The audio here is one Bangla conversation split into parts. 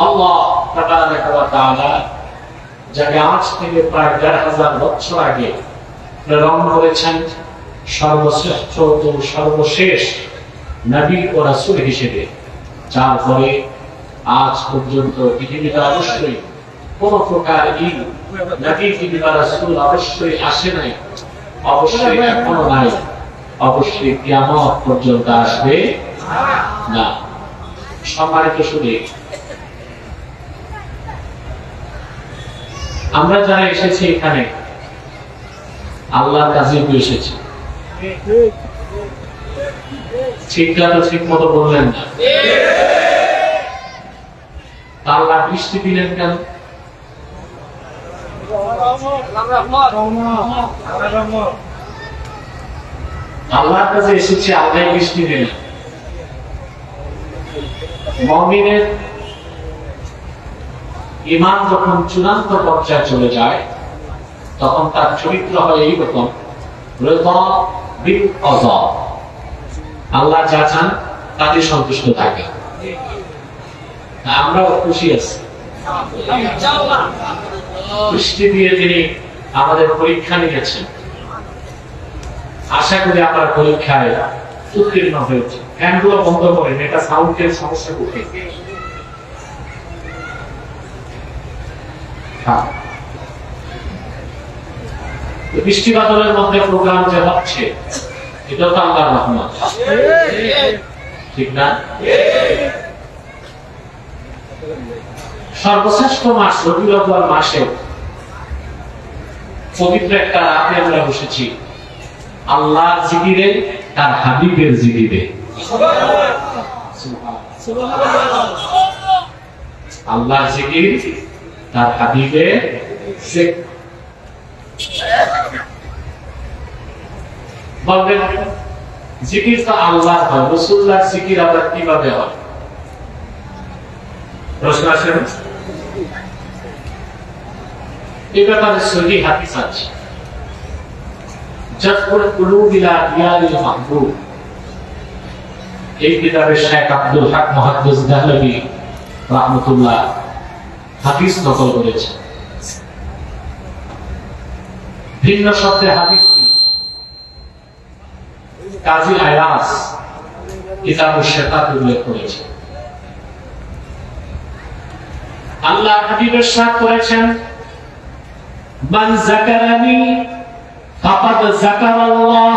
আল্লাহ তাবারাকা ওয়া তাআলা যাকে আজ থেকে প্রায় ১৫০০ বছর আগে প্রেরণ করেছেন সর্বশ্রেষ্ঠ ও সর্বশেষ নবী ও রাসূল হিসেবে, যার ফলে আজ পর্যন্ত পৃথিবীতে অবশ্যই কোন প্রকার এই নবী কিংবা রাসূল অবশ্যই আসে নাই, অবশ্যই এখনো নাই, অবশ্যই কিয়ামত পর্যন্ত আসবে না। সম্মানিত শুধু আমরা যারা এসেছি এখানে আল্লাহর কাছে এসেছি, ঠিকটা তো ঠিক মতো বললেন না। আল্লাহ বৃষ্টি দিলেন কেন? আল্লাহর কাছে এসেছি, আল্লাহ বৃষ্টি দিলেন। মুমিনের ঈমান যখন চূড়ান্ত পর্যায়ে চলে যায় তখন তার চরিত্র হয় এইরকম, আল্লাহ যা চান তাতে সন্তুষ্ট থাকে। আমরাও খুশি আছি, বৃষ্টি দিয়ে তিনি আমাদের পরীক্ষা নিয়েছেন। আশা করি আমরা পরীক্ষায় উত্তীর্ণ হয়েছি। ফ্যানগুলো বন্ধ করেন, এটা সাউন্ডের সমস্যা করতে। বৃষ্টি বাদলের মধ্যে প্রোগ্রাম যে হচ্ছে এটাও তো আল্লাহর রহমত, ঠিক না? সর্বশ্রেষ্ঠ মাস রবিউল আউয়াল মাসে পবিত্র একটা রাতে আমরা বসেছি আল্লাহর জিকিরে, তার হাবিবের জিকিরে। আল্লাহর জিকির, তার হাবিবের জিকির। বলবেন জিকির তো আল্লাহর হয়, রাসূলুল্লাহর জিকির আবার কিভাবে হয়? প্রশ্ন আসে না? এই ব্যাপারে সহিহ হাদিস আছে। জাফরুল কুলুব ইলা দিয়ারিল মাহবুব, এই কিতাবে শেখ আব্দুল হক মুহাদ্দিস দেহলভী রাহমাতুল্লাহ হাদিস নকল করেছেন। ভিন্ন শব্দে হাদিসটি কাজী আয়াস কিতাবুশ শিফাত উল্লেখ করেছে। আল্লাহ হাবিবের সাথে করেছেন মান যাকারানি ফাকাদ যাকারাল্লাহ।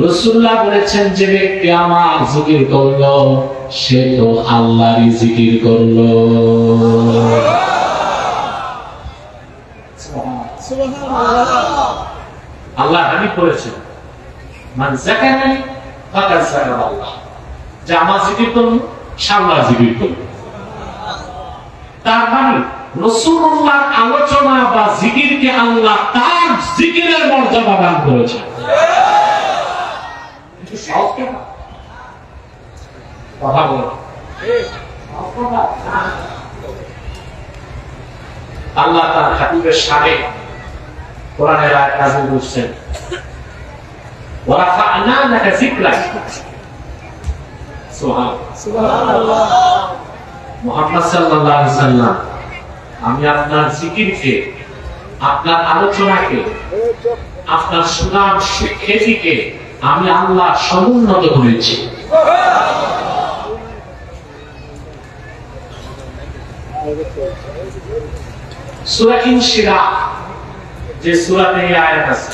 রাসূলুল্লাহ বলেছেন যে ব্যক্তি আমার জিকির করলো সে তো আল্লাহরই জিকির করলো। আল্লাহ হাবিব বলেছেন মান যাকারানি ফাকাদ যাকারাল্লাহ, যে আমার জিকির করলো সে আল্লাহর জিকির করলো। তার মানে রাসূলুল্লাহর আলোচনা বা জিকিরকে আল্লাহ তার জিকিরের মর্যাদা দান করেছেন। কথা বলো, আল্লাহ তার হাবিবের শানে কোরআনের আয়াত নাযিল করেছেন, ওয়া রাফা'না লাকা যিকরাক। সুবহানাল্লাহ। মুহাম্মদ সাল্লাল্লাহু আলাইহি ওয়াসাল্লাম, আমি আপনার জিকিরকে, আপনার আলোচনাকে, আপনার সুনাম খ্যাতিকে আমি আল্লাহ সমুন্নত করেছি। সূরা ইনশিরাহ যে সূরাতে এই আয়াত আছে,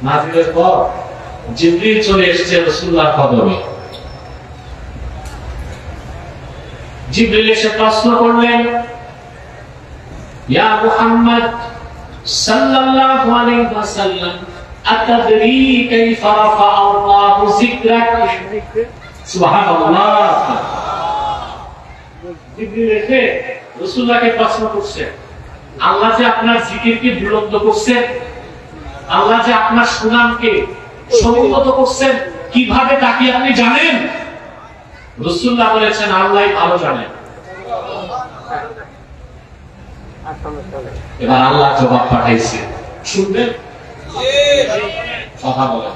নাযিলের পর জিবরিল চলে এসেছে রাসূলুল্লাহর কদমে। জিবরিল এসে প্রশ্ন করলেন, ইয়া মুহাম্মদ সাল্লাল্লাহু আলাইহি ওয়াসাল্লাম, আতাদরি কাইফা রাফা আল্লাহু যিকরাক? সুবহানাল্লাহ। জিবরিল এসে রাসূলুল্লাহকে প্রশ্ন করছে, আল্লাহ যে আপনার জিকিরকে বুলন্দ করছেন, আল্লাহ যে আপনার সুনামকে সমুন্নত করছেন, কিভাবে তা কি আপনি জানেন? রাসূলুল্লাহ বলেছেন আল্লাহই ভালো জানেন। এবার আল্লাহ জবাব পাঠাইছে, শুনবেন? কথা বলেন।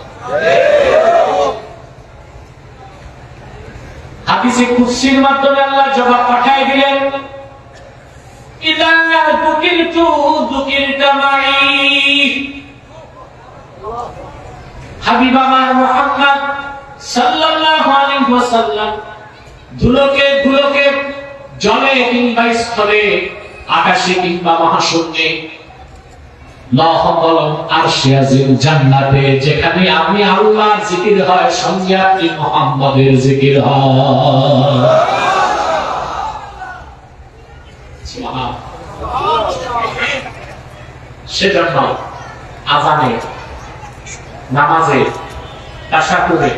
হাদিসে কুদসির মাধ্যমে আল্লাহ জবাব পাঠিয়ে দিলেন, ইযা যুকিরতু যুকিরতা মাই। হাবিব আমার মুহাম্মদ সাল্লাল্লাহু আলাইহি ওয়াসাল্লাম ধুলোকে জলে কিংবা স্থলে, আকাশে কিংবা মহাশূন্যে, লৌহ কলম আরশে আজিম, জান্নাতে যেখানে আমি আল্লাহর জিকির হয়, সঙ্গে আপনি মুহাম্মদের জিকির হয়। সেজন্য আযানে, নামাজে, তাশাহুদে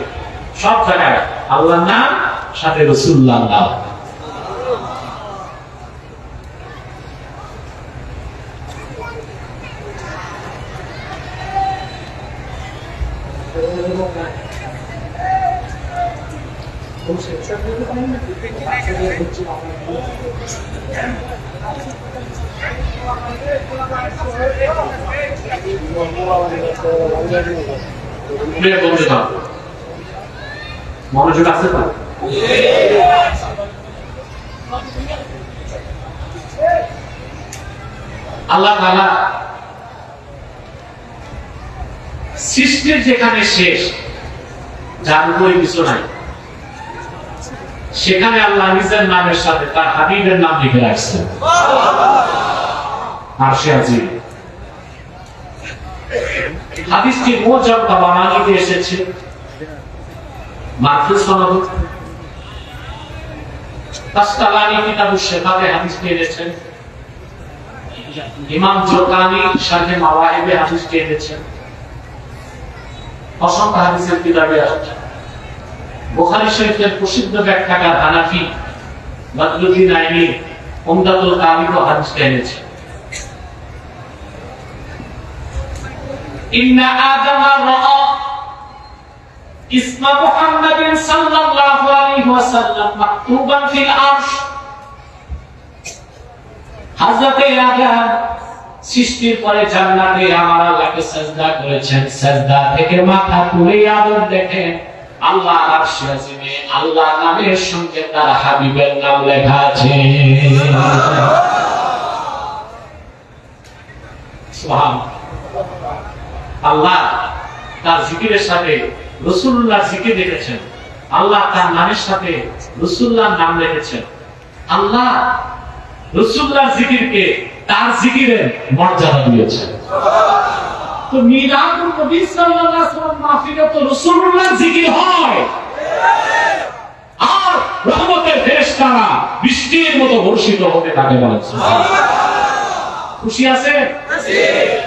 সব জায়গায় আল্লাহর নাম সাথে রাসূলুল্লাহর নাম। মনোযোগ আছে তো? আল্লাহ তাআলা সৃষ্টির যেখানে শেষ, যার উপরে কিছু নাই, সেখানে আল্লাহ নিজের নামের সাথে তার হাবিবের নাম লিখে রাখছেন আরশে আজিম। হাদিসটি মুজাব বা বানানিতে এসেছে, মারফুস সনদ। তাসকালানি কিতাবুশ শিফাতে হাদিসটি এনেছেন, ইমাম জোকানি শারহে মাওয়াহিবে হাদিসটি এনেছেন, অসংখ্য হাদিসের কিতাবে আছে। বুখারী শরীফের প্রসিদ্ধ ব্যাখ্যাকার হানাফি বদরুদ্দিন আইনি উমদাতুল কারিও হাদিসটি এনেছেন। ইন্না আদামা রাআ ইসমা মুহাম্মাদিন সাল্লাল্লাহু আলাইহি ওয়াসাল্লাম মাকতুবান ফিল আরশ। হযরতে আদম সৃষ্টির পরে জান্নাতে আমার আল্লাহকে সিজদা করেছেন, সিজদা থেকে মাথা তুলে আদম দেখেন আল্লাহ আরশে আজিমে আল্লাহ নামের সঙ্গে তার হাবিবের নাম লেখা আছে। সুবহানাল্লাহ। আল্লাহ তার জিকিরের সাথে রাসূলুল্লাহর জিকির লিখেছেন, আল্লাহ তার নামের সাথে রাসূলুল্লাহর নাম লিখেছেন। আল্লাহ রাসূলুল্লাহর জিকিরকে তার জিকিরের মর্যাদা দিয়েছেন। তো মিলাদুন নবী সাল্লাল্লাহু আলাইহি ওয়াসাল্লাম মাহফিলে তো রাসূলুল্লাহর জিকির হয়, আর রহমতের ফেরেশতারা বৃষ্টির মতো বর্ষিত হতে থাকে। বলেন সুবহানাল্লাহ। খুশি আছে? খুশি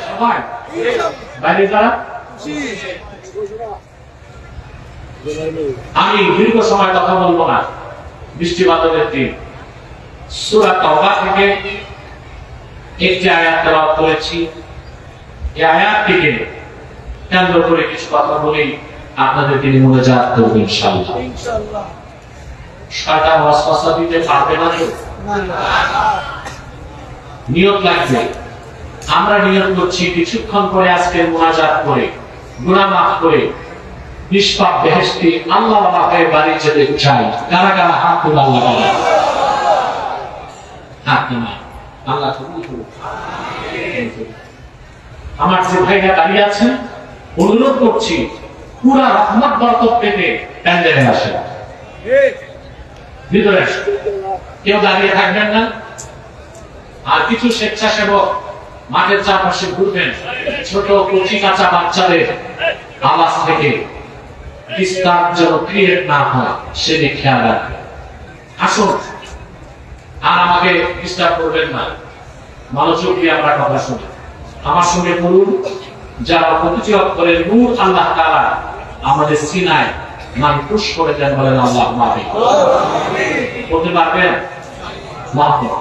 সবাই? বাইরে যারা খুশি। আমি দীর্ঘ সময় কথা বলবো না, বৃষ্টি বাদলের দিন সূরা তাওবা থেকে একটি আয়াত তেলাওয়াত করেছি। এই আয়াতটিকে কেন্দ্র করে কিছু কথা বলি, আপনাদের তিনি মুনাজাত করবেন ইনশাআল্লাহ। ইনশাআল্লাহ। শয়তান ওয়াসওয়াসা দিতে পারবে না তো? না। নিয়ত লাগবে। আমরা নিয়ত করছি কিছুক্ষণ পরে আজকের মুনাজাত করে গুনাহ মাফ করে নিষ্পাপ বেহেশতি আল্লাহর বাড়িতে বাড়ি যেতে চাই। কারা কারা হাত তুলে আল্লাহ বলে? হাত নামা। আল্লাহ কবুল করুন। আমার যে ভাইরা দাঁড়িয়ে আছেন, অনুরোধ করছি পুরা রহমত বরকত পেতে প্যান্ডেলে আসেন, ভিতরে আসেন, কেউ দাঁড়িয়ে থাকবেন না। আর কিছু স্বেচ্ছাসেবক মাঠের চারপাশে ঘুরবেন, ছোট কচি কাঁচা বাচ্চাদের আওয়াজ থেকে ডিস্টার্ব যেন ক্রিয়েট না হয় সেদিকে খেয়াল রাখবেন। আসুন, আর আমাকে ডিস্টার্ব করবেন না, মনোযোগ দিয়ে আমরা কথা শুনি। আমার সঙ্গে বলুন, যারা প্রতিটি অক্ষরের নূর আল্লাহ তাআলা আমাদের সিনায় মানকুশ করে দেন, বলেন আল্লাহুম্মা আমিন। বলতে পারবেন? মাহমুদ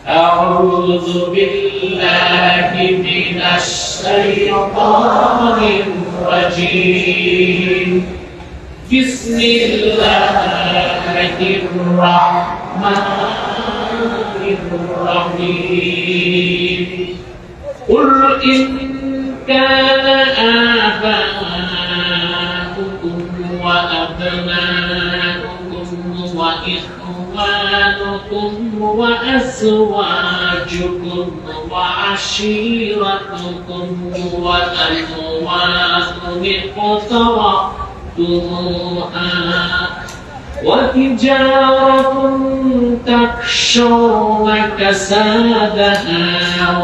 أعوذ بالله من الشيطان الرجيم بسم الله الرحمن الرحيم قل إن كان آباؤكم وأبناؤكم وإخوانكم وأزواجكم وعشيرتكم وأموال اقترفتموها وتجارة تخشون كسادها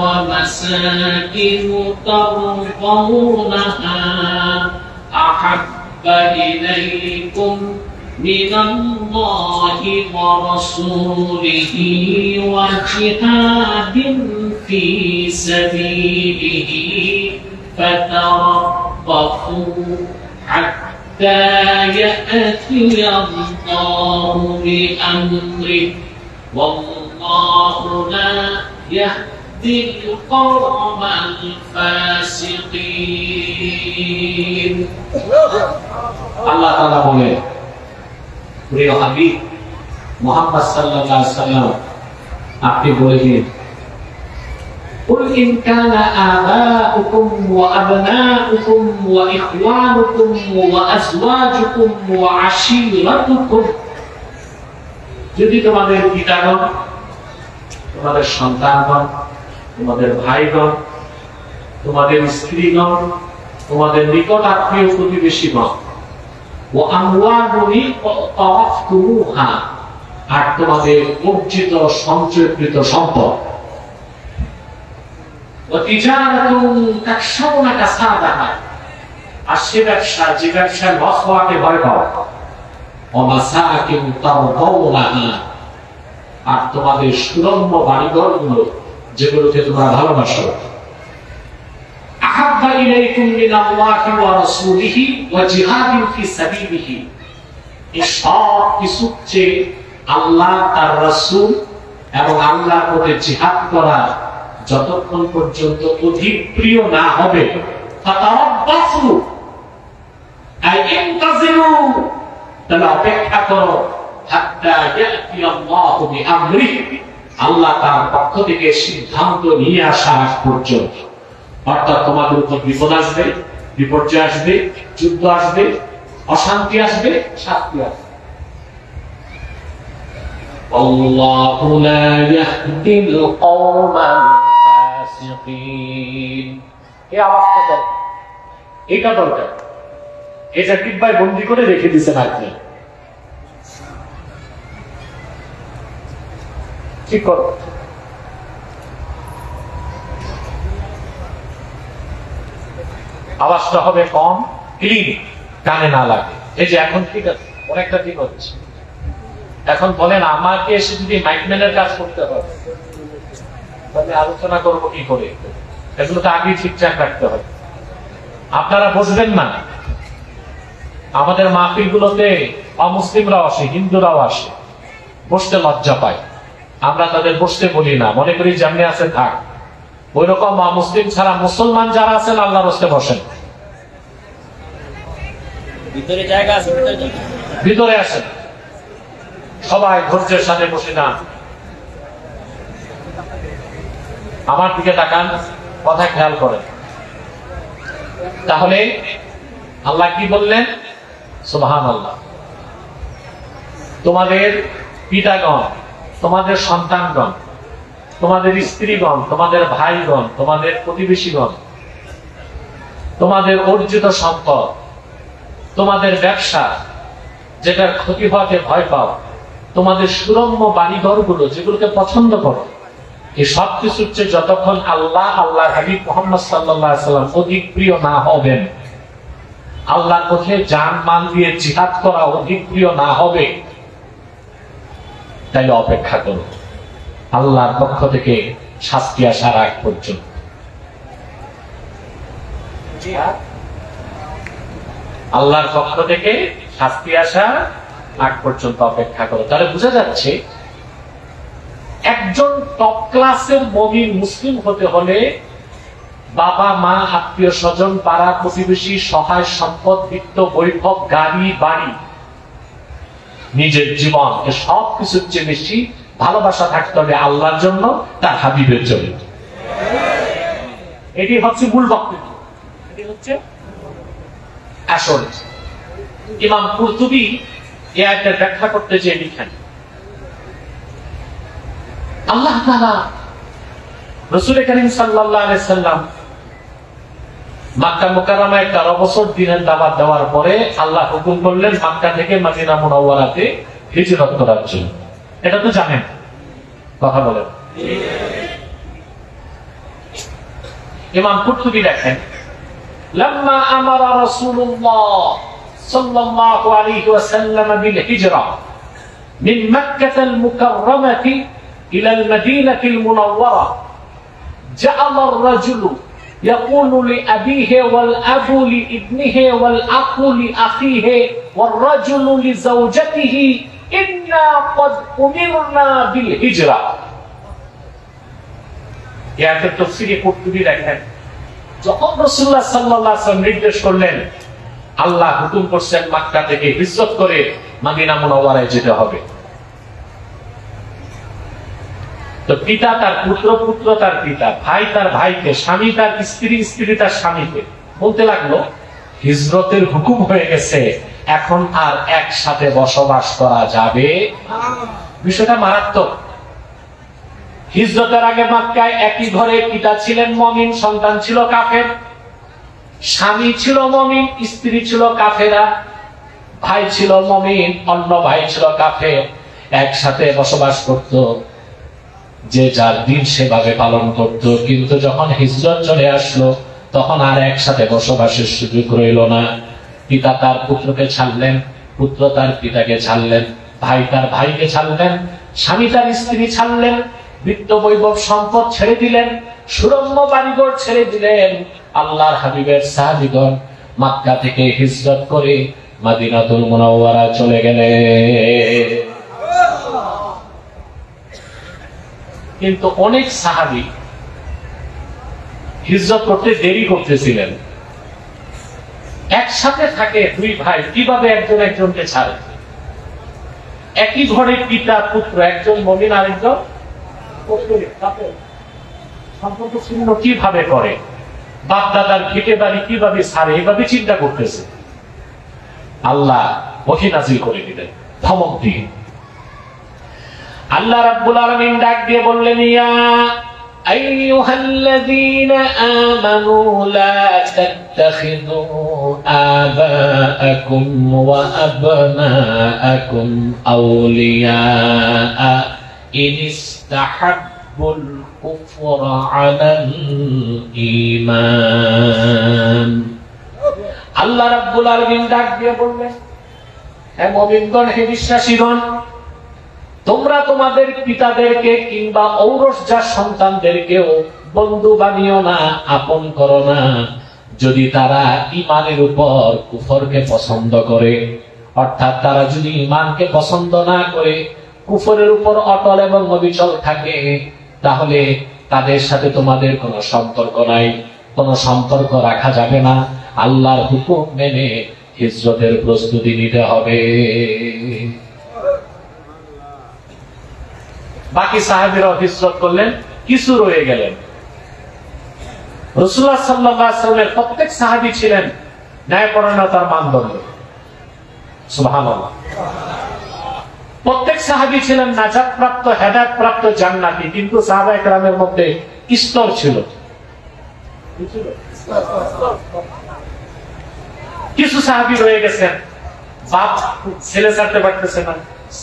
ومساكن ترضونها أحب إليكم من الله ورسوله وجهاد في سبيله فتربصوا حتى يأتي الله بأمره والله لا يهدي القوم الفاسقين. আল্লাহ তাআলা বলেন, প্রিয় হাবিব মুহাম্মদ সাল্লাল্লাহু আলাইহি ওয়াসাল্লাম, আপনি বলে দিন, قل إن كان آباؤكم وأبناؤكم وإخوانكم وأزواجكم وعشيرتكم, যদি তোমাদের পিতাগণ, তোমাদের সন্তানগণ, তোমাদের ভাইগণ, তোমাদের স্ত্রীগণ, তোমাদের নিকট আত্মীয় প্রতিবেশীগণ, ও আমওয়ালুনি তাওয়াফতুমুহা, আর তোমাদের অর্জিত সঞ্চয়কৃত সম্পদ, ও তিজারাতুন তাখশাউনা কাসাদাহা, আর সে ব্যবসা যে ব্যবসায় লস হওয়াকে ভয় পাও, ও মাসাকিন তারদাউনাহা, আর তোমাদের সুরম্য বাড়িঘরগুলো যেগুলোকে তোমরা ভালোবাসো, আহাব্বা ইলাইকুম মিনাল্লাহি ওয়া রাসূলিহি ওয়া জিহাদিন ফি সাবিলিহি, এই সব কিছু চেয়ে আল্লাহ তার রাসূল এবং আল্লাহর পথে জিহাদ করা যতক্ষণ পর্যন্ত অধিক প্রিয় না হবে, ফাতারাব্বাসু আই ইনতাজিরু, তাহলে অপেক্ষা করো, হাত্তা ইয়াতি আল্লাহু বিআমরিহি, আল্লাহ তার পক্ষ থেকে সিদ্ধান্ত নিয়ে আসা আগ পর্যন্ত। অর্থাৎ তোমাদের উপর বিপদ আসবে, বিপর্যয় আসবে, যুদ্ধ আসবে, অশান্তি আসবে, শাস্তি আসবে। আল্লাহু লা ইয়াহদিল কওমাল ফাসিকিন। এই আওয়াজটা দরকার, এটা দরকার। এই জাকির ভাই বন্দি করে রেখে দিয়েছেন আপনি, ঠিক করো। আওয়াজটা হবে কম, ক্লিন, কানে না লাগে। এই যে এখন ঠিক আছে, অনেকটা ঠিক হচ্ছে। এখন বলেন আমাকে এসে যদি মাইকম্যানের কাজ করতে হয়, তাহলে আলোচনা করবো কি করে? এগুলো তো আগে ঠিকঠাক রাখতে হবে। আপনারা বুঝবেন না, আমাদের মাহফিল গুলোতে অমুসলিমরাও আসে, হিন্দুরাও আসে, বসতে লজ্জা পায়। আমরা তাদের বসতে বলি না, মনে করি যেমনি আছে থাক। ওই রকম মুসলিম ছাড়া মুসলমান যারা আছেন আল্লাহর রাস্তায় বসেন, ভিতরে জায়গা আছে, ভিতরে আসেন। সবাই ধৈর্যের সাথে বসে না, আমার দিকে তাকান, কথা খেয়াল করেন। তাহলে আল্লাহ কি বললেন? সুবহানাল্লাহ। তোমাদের পিতাগণ, তোমাদের সন্তানগণ, তোমাদের স্ত্রীগণ, তোমাদের ভাইগণ, তোমাদের প্রতিবেশীগণ, তোমাদের অর্জিত সম্পদ, তোমাদের ব্যবসা যেটার ক্ষতি হওয়াকে ভয় পাও, তোমাদের সুরম্য বাড়িঘরগুলো যেগুলোকে পছন্দ করো, এই সব কিছুর চেয়ে যতক্ষণ আল্লাহ, আল্লাহর হাবিব মুহাম্মদ সাল্লাল্লাহু আলাইহি ওয়াসাল্লাম অধিক প্রিয় না হবেন, আল্লাহর পথে জান মাল দিয়ে জিহাদ করা অধিক প্রিয় না হবে, তাই অপেক্ষা করো আল্লাহর পক্ষ থেকে শাস্তি আসার আগ পর্যন্ত। আল্লাহর পক্ষ থেকে শাস্তি আসা আগ পর্যন্ত অপেক্ষা করো। তাহলে বোঝা যাচ্ছে একজন টপ ক্লাসের মুমিন মুসলিম হতে হলে বাবা মা, আত্মীয় স্বজন, পাড়া প্রতিবেশী, সহায় সম্পদ, বিত্ত, বৈভব, গাড়ি বাড়ি, নিজের জীবন, সব কিছুর চেয়ে বেশি ভালোবাসা থাকতে হবে আল্লাহর জন্য, তার হাবিবের জন্য। এটি হচ্ছে মূল বক্তব্য, এটি হচ্ছে আসল। ইমাম কুরতুবী এই আয়াতের ব্যাখ্যা করতে যে লিখেন, আল্লাহ তাআলা রাসূল করিম সাল্লাল্লাহু আলাইহি সাল্লাম মক্কা মুকাররমায় 13 বছর দিনের দাওয়াত দেওয়ার পরে আল্লাহ হুকুম করলেন মক্কা থেকে মদিনা মুনাওয়ারাতে হিজরত করার জন্য। এটা তো জানেন, কথা বলেন। ইমাম কুরতুবী লেখেন, লাম্মা আমারা রাসূলুল্লাহ সাল্লাল্লাহু আলাইহি ওয়াসাল্লাম বিল হিজরা মিন মক্কাতাল মুকাররমাতি ইলা আল মাদিনাতিল মুনাওয়ারা জাআলা আর-রাজুলু يقول لأبيه والأب لابنه والأخ لأخيه والرجل لزوجته إنا قد أمرنا بالهجرة. ইয়াতে তাফসীরে কুরতুবী লেখেন, যখন রাসূলুল্লাহ সাল্লাল্লাহু আলাইহি ওয়াসাল্লাম নির্দেশ করলেন, আল্লাহ হুকুম করছেন মক্কা থেকে হিজরত করে মদিনা মুনাওয়ারায় যেতে হবে, তো পিতা তার পুত্র, পুত্র তার পিতা, ভাই তার ভাইকে, স্বামী তার স্ত্রী, স্ত্রী তার স্বামীকে বলতে লাগলো হিজরতের হুকুম হয়ে গেছে, এখন আর একসাথে বসবাস করা যাবে। বিষয়টা মারাত্মক। হিজরতের আগে মক্কায় একই ঘরে পিতা ছিলেন মুমিন, সন্তান ছিল কাফের, স্বামী ছিল মুমিন, স্ত্রী ছিল কাফেরা, ভাই ছিল মুমিন, অন্য ভাই ছিল কাফের, একসাথে বসবাস করত, যে যার দিন সেভাবে পালন করত। কিন্তু যখন হিজরত চলে আসলো তখন আর একসাথে বসবাসের সুযোগ রইল না। পিতা তার পুত্রকে ছাড়লেন, পুত্র তার পিতাকে ছাড়লেন, ভাই তার ভাইকে ছাড়লেন, স্বামী তার স্ত্রী ছাড়লেন, বিত্ত বৈভব সম্পদ ছেড়ে দিলেন, সুরম্য বাড়িঘর ছেড়ে দিলেন। আল্লাহর হাবিবের সাহাবীগণ মক্কা থেকে হিজরত করে মদিনাতুল মুনাওয়ারা চলে গেলেন। কিন্তু অনেক সাহাবী হিজরত করতে দেরি করতেছিলেন। একসাথে থাকে দুই ভাই, কিভাবে একজন একজনকে ছাড়ে? একই ঘরে পিতা পুত্র, একজন মুমিন আরেকজন কাফের, সম্পর্ক ছিন্ন কিভাবে করে? বাপ দাদার ভিটে বাড়ি কিভাবে ছাড়ে? এভাবে চিন্তা করতেছে। আল্লাহ ওহী নাযিল করে দিলেন, ধমক দিয়ে। আল্লাহ রাব্বুল আলামিন ডাক দিয়ে বললেন, ইয়া আইয়ুহাল্লাযীনা আমানু লা তাত্তাখিযু আবাআকুম ওয়া আবনাআকুম আউলিয়া ইন ইসতাহাব্বুল কুফরা আলাল ঈমান। আল্লাহ রাব্বুল আলামিন ডাক দিয়ে বললেন, হে মুমিনগণ, হে বিশ্বাসীগণ, তোমরা তোমাদের পিতাদেরকে কিংবা ঔরসজাত সন্তানদেরকেও বন্ধু বানিও না, আপন করো না, যদি তারা ঈমানের উপর কুফরকে পছন্দ করে। অর্থাৎ তারা যদি ঈমানকে পছন্দ না করে কুফরের উপর অটল এবং অবিচল থাকে, তাহলে তাদের সাথে তোমাদের কোনো সম্পর্ক নাই, কোনো সম্পর্ক রাখা যাবে না। আল্লাহর হুকুম মেনে হিজরতের প্রস্তুতি নিতে হবে। বাকি সাহাবীরা হিজরত করলেন, কিছু রয়ে গেলেন। রাসূলুল্লাহ সাল্লাল্লাহু আলাইহি ওয়াসাল্লামের প্রত্যেক সাহাবী ছিলেন ন্যায়পরায়ণতার মানদণ্ড। সুবহানাল্লাহ। প্রত্যেক সাহাবী ছিলেন নাজাত প্রাপ্ত, হেদায়েত প্রাপ্ত, জান্নাতি। কিন্তু সাহাবায়ে কেরামের মধ্যে স্তর ছিল। কিছু সাহাবী রয়ে গেছেন, বাপ ছেলে ছাড়তে পারতেছে না,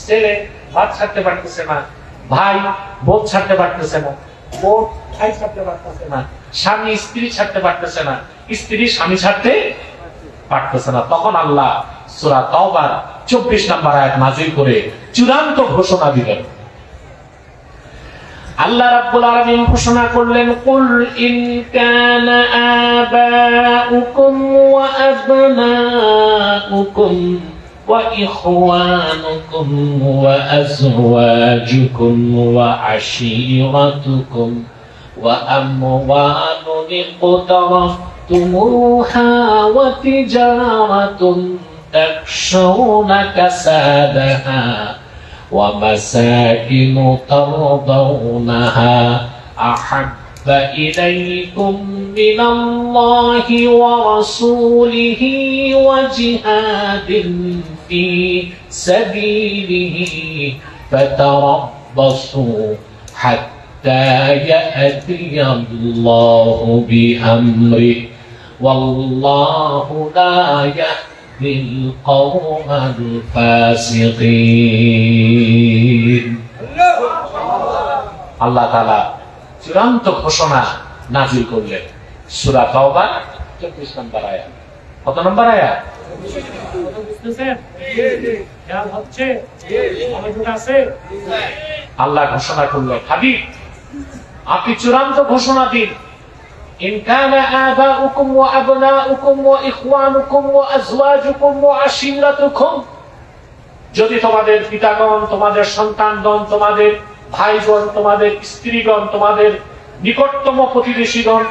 ছেলে বাপ ছাড়তে পারতেছে না, ভাই বোন ছাড়তে পারতেছে না, বোন ভাই ছাড়তে পারতেছে না, স্বামী স্ত্রী ছাড়তে পারতেছে না, স্ত্রী স্বামী ছাড়তে পারতেছে না। তখন আল্লাহ সূরা তাওবার 24 নম্বর আয়াত নাযিল করে চূড়ান্ত ঘোষণা দিলেন। আল্লাহ রাব্বুল আলামিন ঘোষণা করলেন, কুল ইন কানা আবাউকুম ওয়া আবনাউকুম وإخوانكم وأزواجكم وعشيرتكم وأموال اقترفتموها وتجارة تخشون كسادها ومساكن ترضونها أحب إليكم من الله ورسوله وجهاد في سبيله فتربصوا حتى يأتي الله بأمره والله لا يهدي القوم الفاسقين আল্লাহ তাআলা চূড়ান্ত ঘোষণা নাযিল করলেন সূরা তাওবা 24 নম্বর আয়াত। কত নম্বর আয়াত? আল্লাহ ঘোষণা করলেন, হাবিব আপনি চূড়ান্ত ঘোষণা দিন, ইন কানা আবাউকুম ওয়া আবনাউকুম ওয়া ইখওয়ানুকুম ওয়া আজওয়াজুকুম ওয়া আশিরাতুকুম, যদি তোমাদের পিতাগণ, তোমাদের সন্তানগণ, তোমাদের ভাইগণ, তোমাদের স্ত্রীগণ, তোমাদের নিকটতম প্রতিবেশীগণ,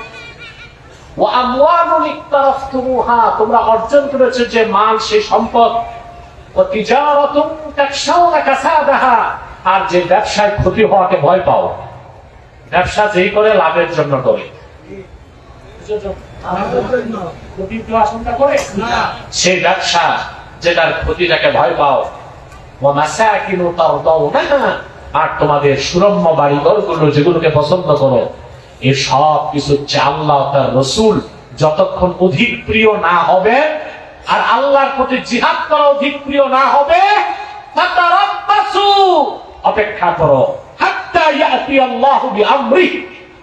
ওয়া আমওয়ালুন ইকতারাফতুমুহা, তোমরা অর্জন করেছো যে মাল, সেই সম্পদ, ওয়া তিজারাতুন তাকশাউনা কাসাদাহা, আর যে ব্যবসায় ক্ষতি হওয়াকে ভয় পাও। ব্যবসা যেই করে লাভের জন্য করে, আশঙ্কা করে সেই ব্যবসা যেটার ক্ষতিটাকে ভয় পাও। ওয়া মাসাকিনু তারদাউনাহা, আর তোমাদের সুরম্য বাড়িঘরগুলো যেগুলোকে পছন্দ করো, এই সব কিছু আল্লাহ তার রাসূল যতক্ষণ অধিক প্রিয় না হবে আর আল্লাহর প্রতি জিহাদ করা অধিক প্রিয় না হবে, ফাতারাব্বাসু, অপেক্ষা করো, হাত্তা ইয়াতি আল্লাহু বিআমরিহি,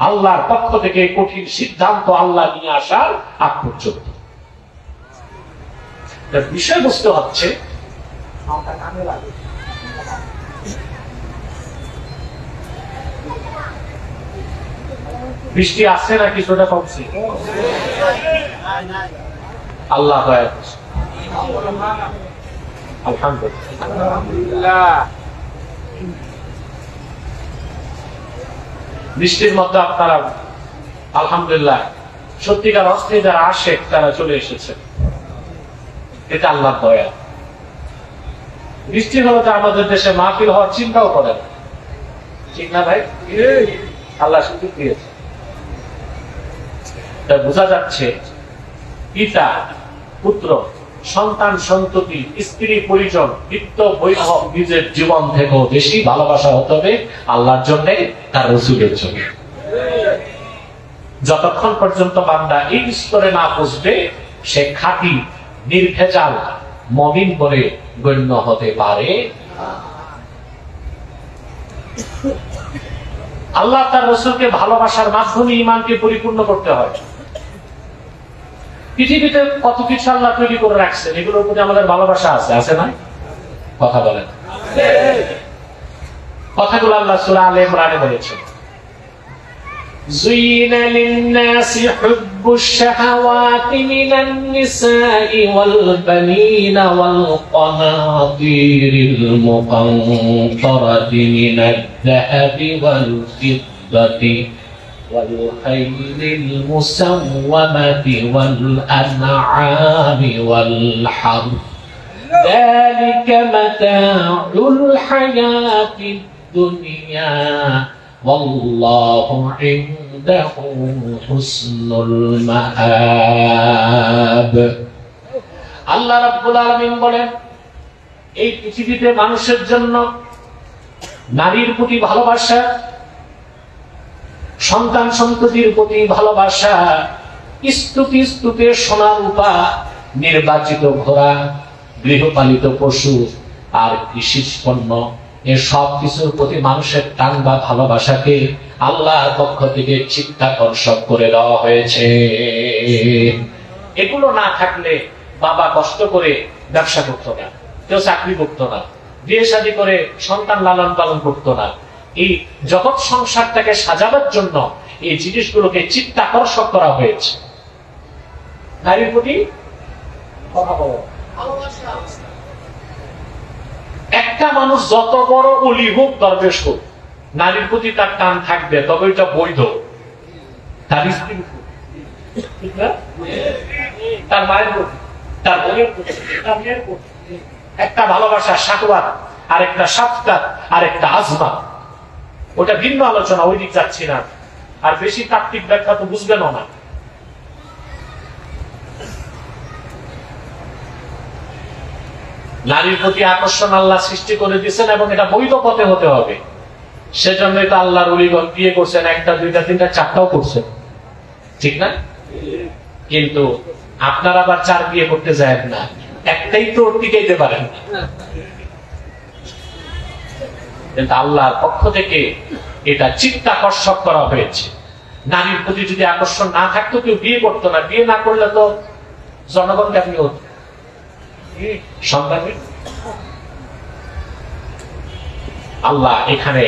আল্লাহর পক্ষ থেকে কঠিন সিদ্ধান্ত আল্লাহ নিয়ে আসার আগ পর্যন্ত। তার বিষয়বস্তু হচ্ছে বৃষ্টি আসছে না কিছুটা কমছে? আল্লাহ আলহামদুলিল্লাহ। বৃষ্টির মধ্যে আপনারা আলহামদুলিল্লাহ সত্যিকার অর্থে যারা আসে তারা চলে এসেছে, এটা আল্লাহর দয়া। বৃষ্টি হলে তো আমাদের দেশে মাহফিল হওয়ার চিন্তাও করে না, ঠিক না ভাই? আল্লাহ সুযোগ দিয়েছে। বোঝা যাচ্ছে পিতা পুত্র সন্তান সন্ততি স্ত্রী পরিজন বিত্ত বৈভব নিজের জীবন থেকেও বেশি ভালোবাসা হতে হবে আল্লাহর জন্য, তার রাসূলের জন্য। যতক্ষণ পর্যন্ত বান্দা এই স্তরে না পৌঁছবে সে খাঁটি নির্ভেজাল মুমিন বলে গণ্য হতে পারে। আল্লাহ তার রাসূলকে ভালোবাসার মাধ্যমে ঈমানকে পরিপূর্ণ করতে হয়। পৃথিবীতে কত কিছু আল্লাহ তৈরি করে রাখছেন, এগুলোর প্রতি আমাদের ভালোবাসা আছে, আছে না? কথা বলেন। কথাগুলো আল্লাহ সূরা আলে ইমরানে বলেছেন, زين للناس حب الشهوات من النساء والبنين والقناطير المقنطرة من الذهب والفضة والخيل المسومة والأنعام والحرث ذلك متاع الحياة الدنيا والله عنده حسن المآب। আল্লাহ রাব্বুল আলামিন বলেন, এই পৃথিবীতে মানুষের জন্য নারীর প্রতি ভালোবাসা, সন্তান সন্ততির প্রতি ভালোবাসা, স্তূপে স্তূপে সোনা রূপা, নির্বাচিত ঘোড়া, গৃহপালিত পশু আর কৃষিজ পণ্য, এর সব কিছুর প্রতি মানুষের টান বা ভালোবাসাকে আল্লাহর পক্ষ থেকে চিত্তাকর্ষক করে দেওয়া হয়েছে। এগুলো না থাকলে বাবা কষ্ট করে ব্যবসা করতো না, কেউ চাকরি করতো না, বিয়ে শাদী করে সন্তান লালন পালন করতো না। এই জগৎ সংসারটাকে সাজাবার জন্য এই জিনিসগুলোকে চিত্তাকর্ষক করা হয়েছে। নারীর প্রতি একটা মানুষ যত বড় অলি হোক, দরবেশ হোক, নারীর প্রতি তার টান থাকবে, তবে এটা বৈধ। তার স্ত্রীর প্রতি, তার মায়ের প্রতি, তার বোনের প্রতি, তার মেয়ের প্রতি একটা ভালোবাসা, শাহওয়াত, আর একটা সাফকাত, আর একটা আজমা। ওটা ভিন্ন আলোচনা, ওই দিক যাচ্ছি না, আর বেশি তাত্ত্বিক ব্যাখ্যা তো বুঝবেনও না। নারীর প্রতি আকর্ষণ আল্লাহ সৃষ্টি করে দিয়েছেন এবং এটা বৈধ পথে হতে হবে। সেজন্যই তো আল্লাহর ওলিগণ বিয়ে করছেন, একটা দুইটা তিনটা চারটাও করছেন, ঠিক না? কিন্তু আপনারা আবার 4 বিয়ে করতে যায় না, একটাই তো টিকাইতে পারেন না। কিন্তু আল্লাহর পক্ষ থেকে এটা চিত্তাকর্ষক করা হয়েছে। নারীর প্রতি যদি আকর্ষণ না থাকতো কেউ বিয়ে করতো না, বিয়ে না করলে তো জনগণ কেমন হতো, সন্তান। আল্লাহ এখানে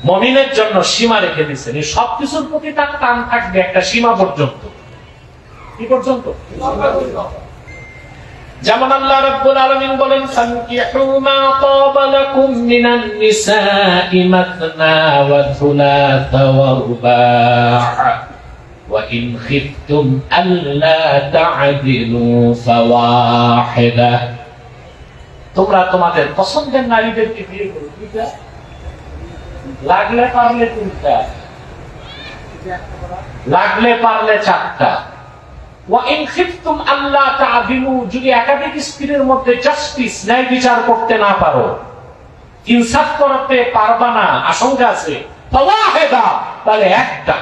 মুমিনের জন্য সীমা রেখে দিয়েছেন, এই সবকিছুর প্রতি তার টান থাকবে একটা সীমা পর্যন্ত। কি পর্যন্ত? যেমন আল্লাহ রাব্বুল আলামিন বলেন, ফানকিহু মা তাবা লাকুম মিনান নিসাই মাথনা ওয়া থুলাথা ওয়া রুবা' ওয়া ইন খিফতুম আল্লা তা'দিলু ফাওয়াহিদা। তোমরা তোমাদের পছন্দের নারীদেরকে বিয়ে করো, দুইটা, লাগলে পারলে 3টা, লাগলে পারলে 4টা। ওয়া ইন খিফতুম আল্লা তা'দিলু, যদি একাধিক স্ত্রীর মধ্যে জাস্টিস, ন্যায় বিচার করতে না পারো, ইনসাফ করতে পারবা না, আশঙ্কা আছে, ফাওয়াহিদা, তাহলে একটা।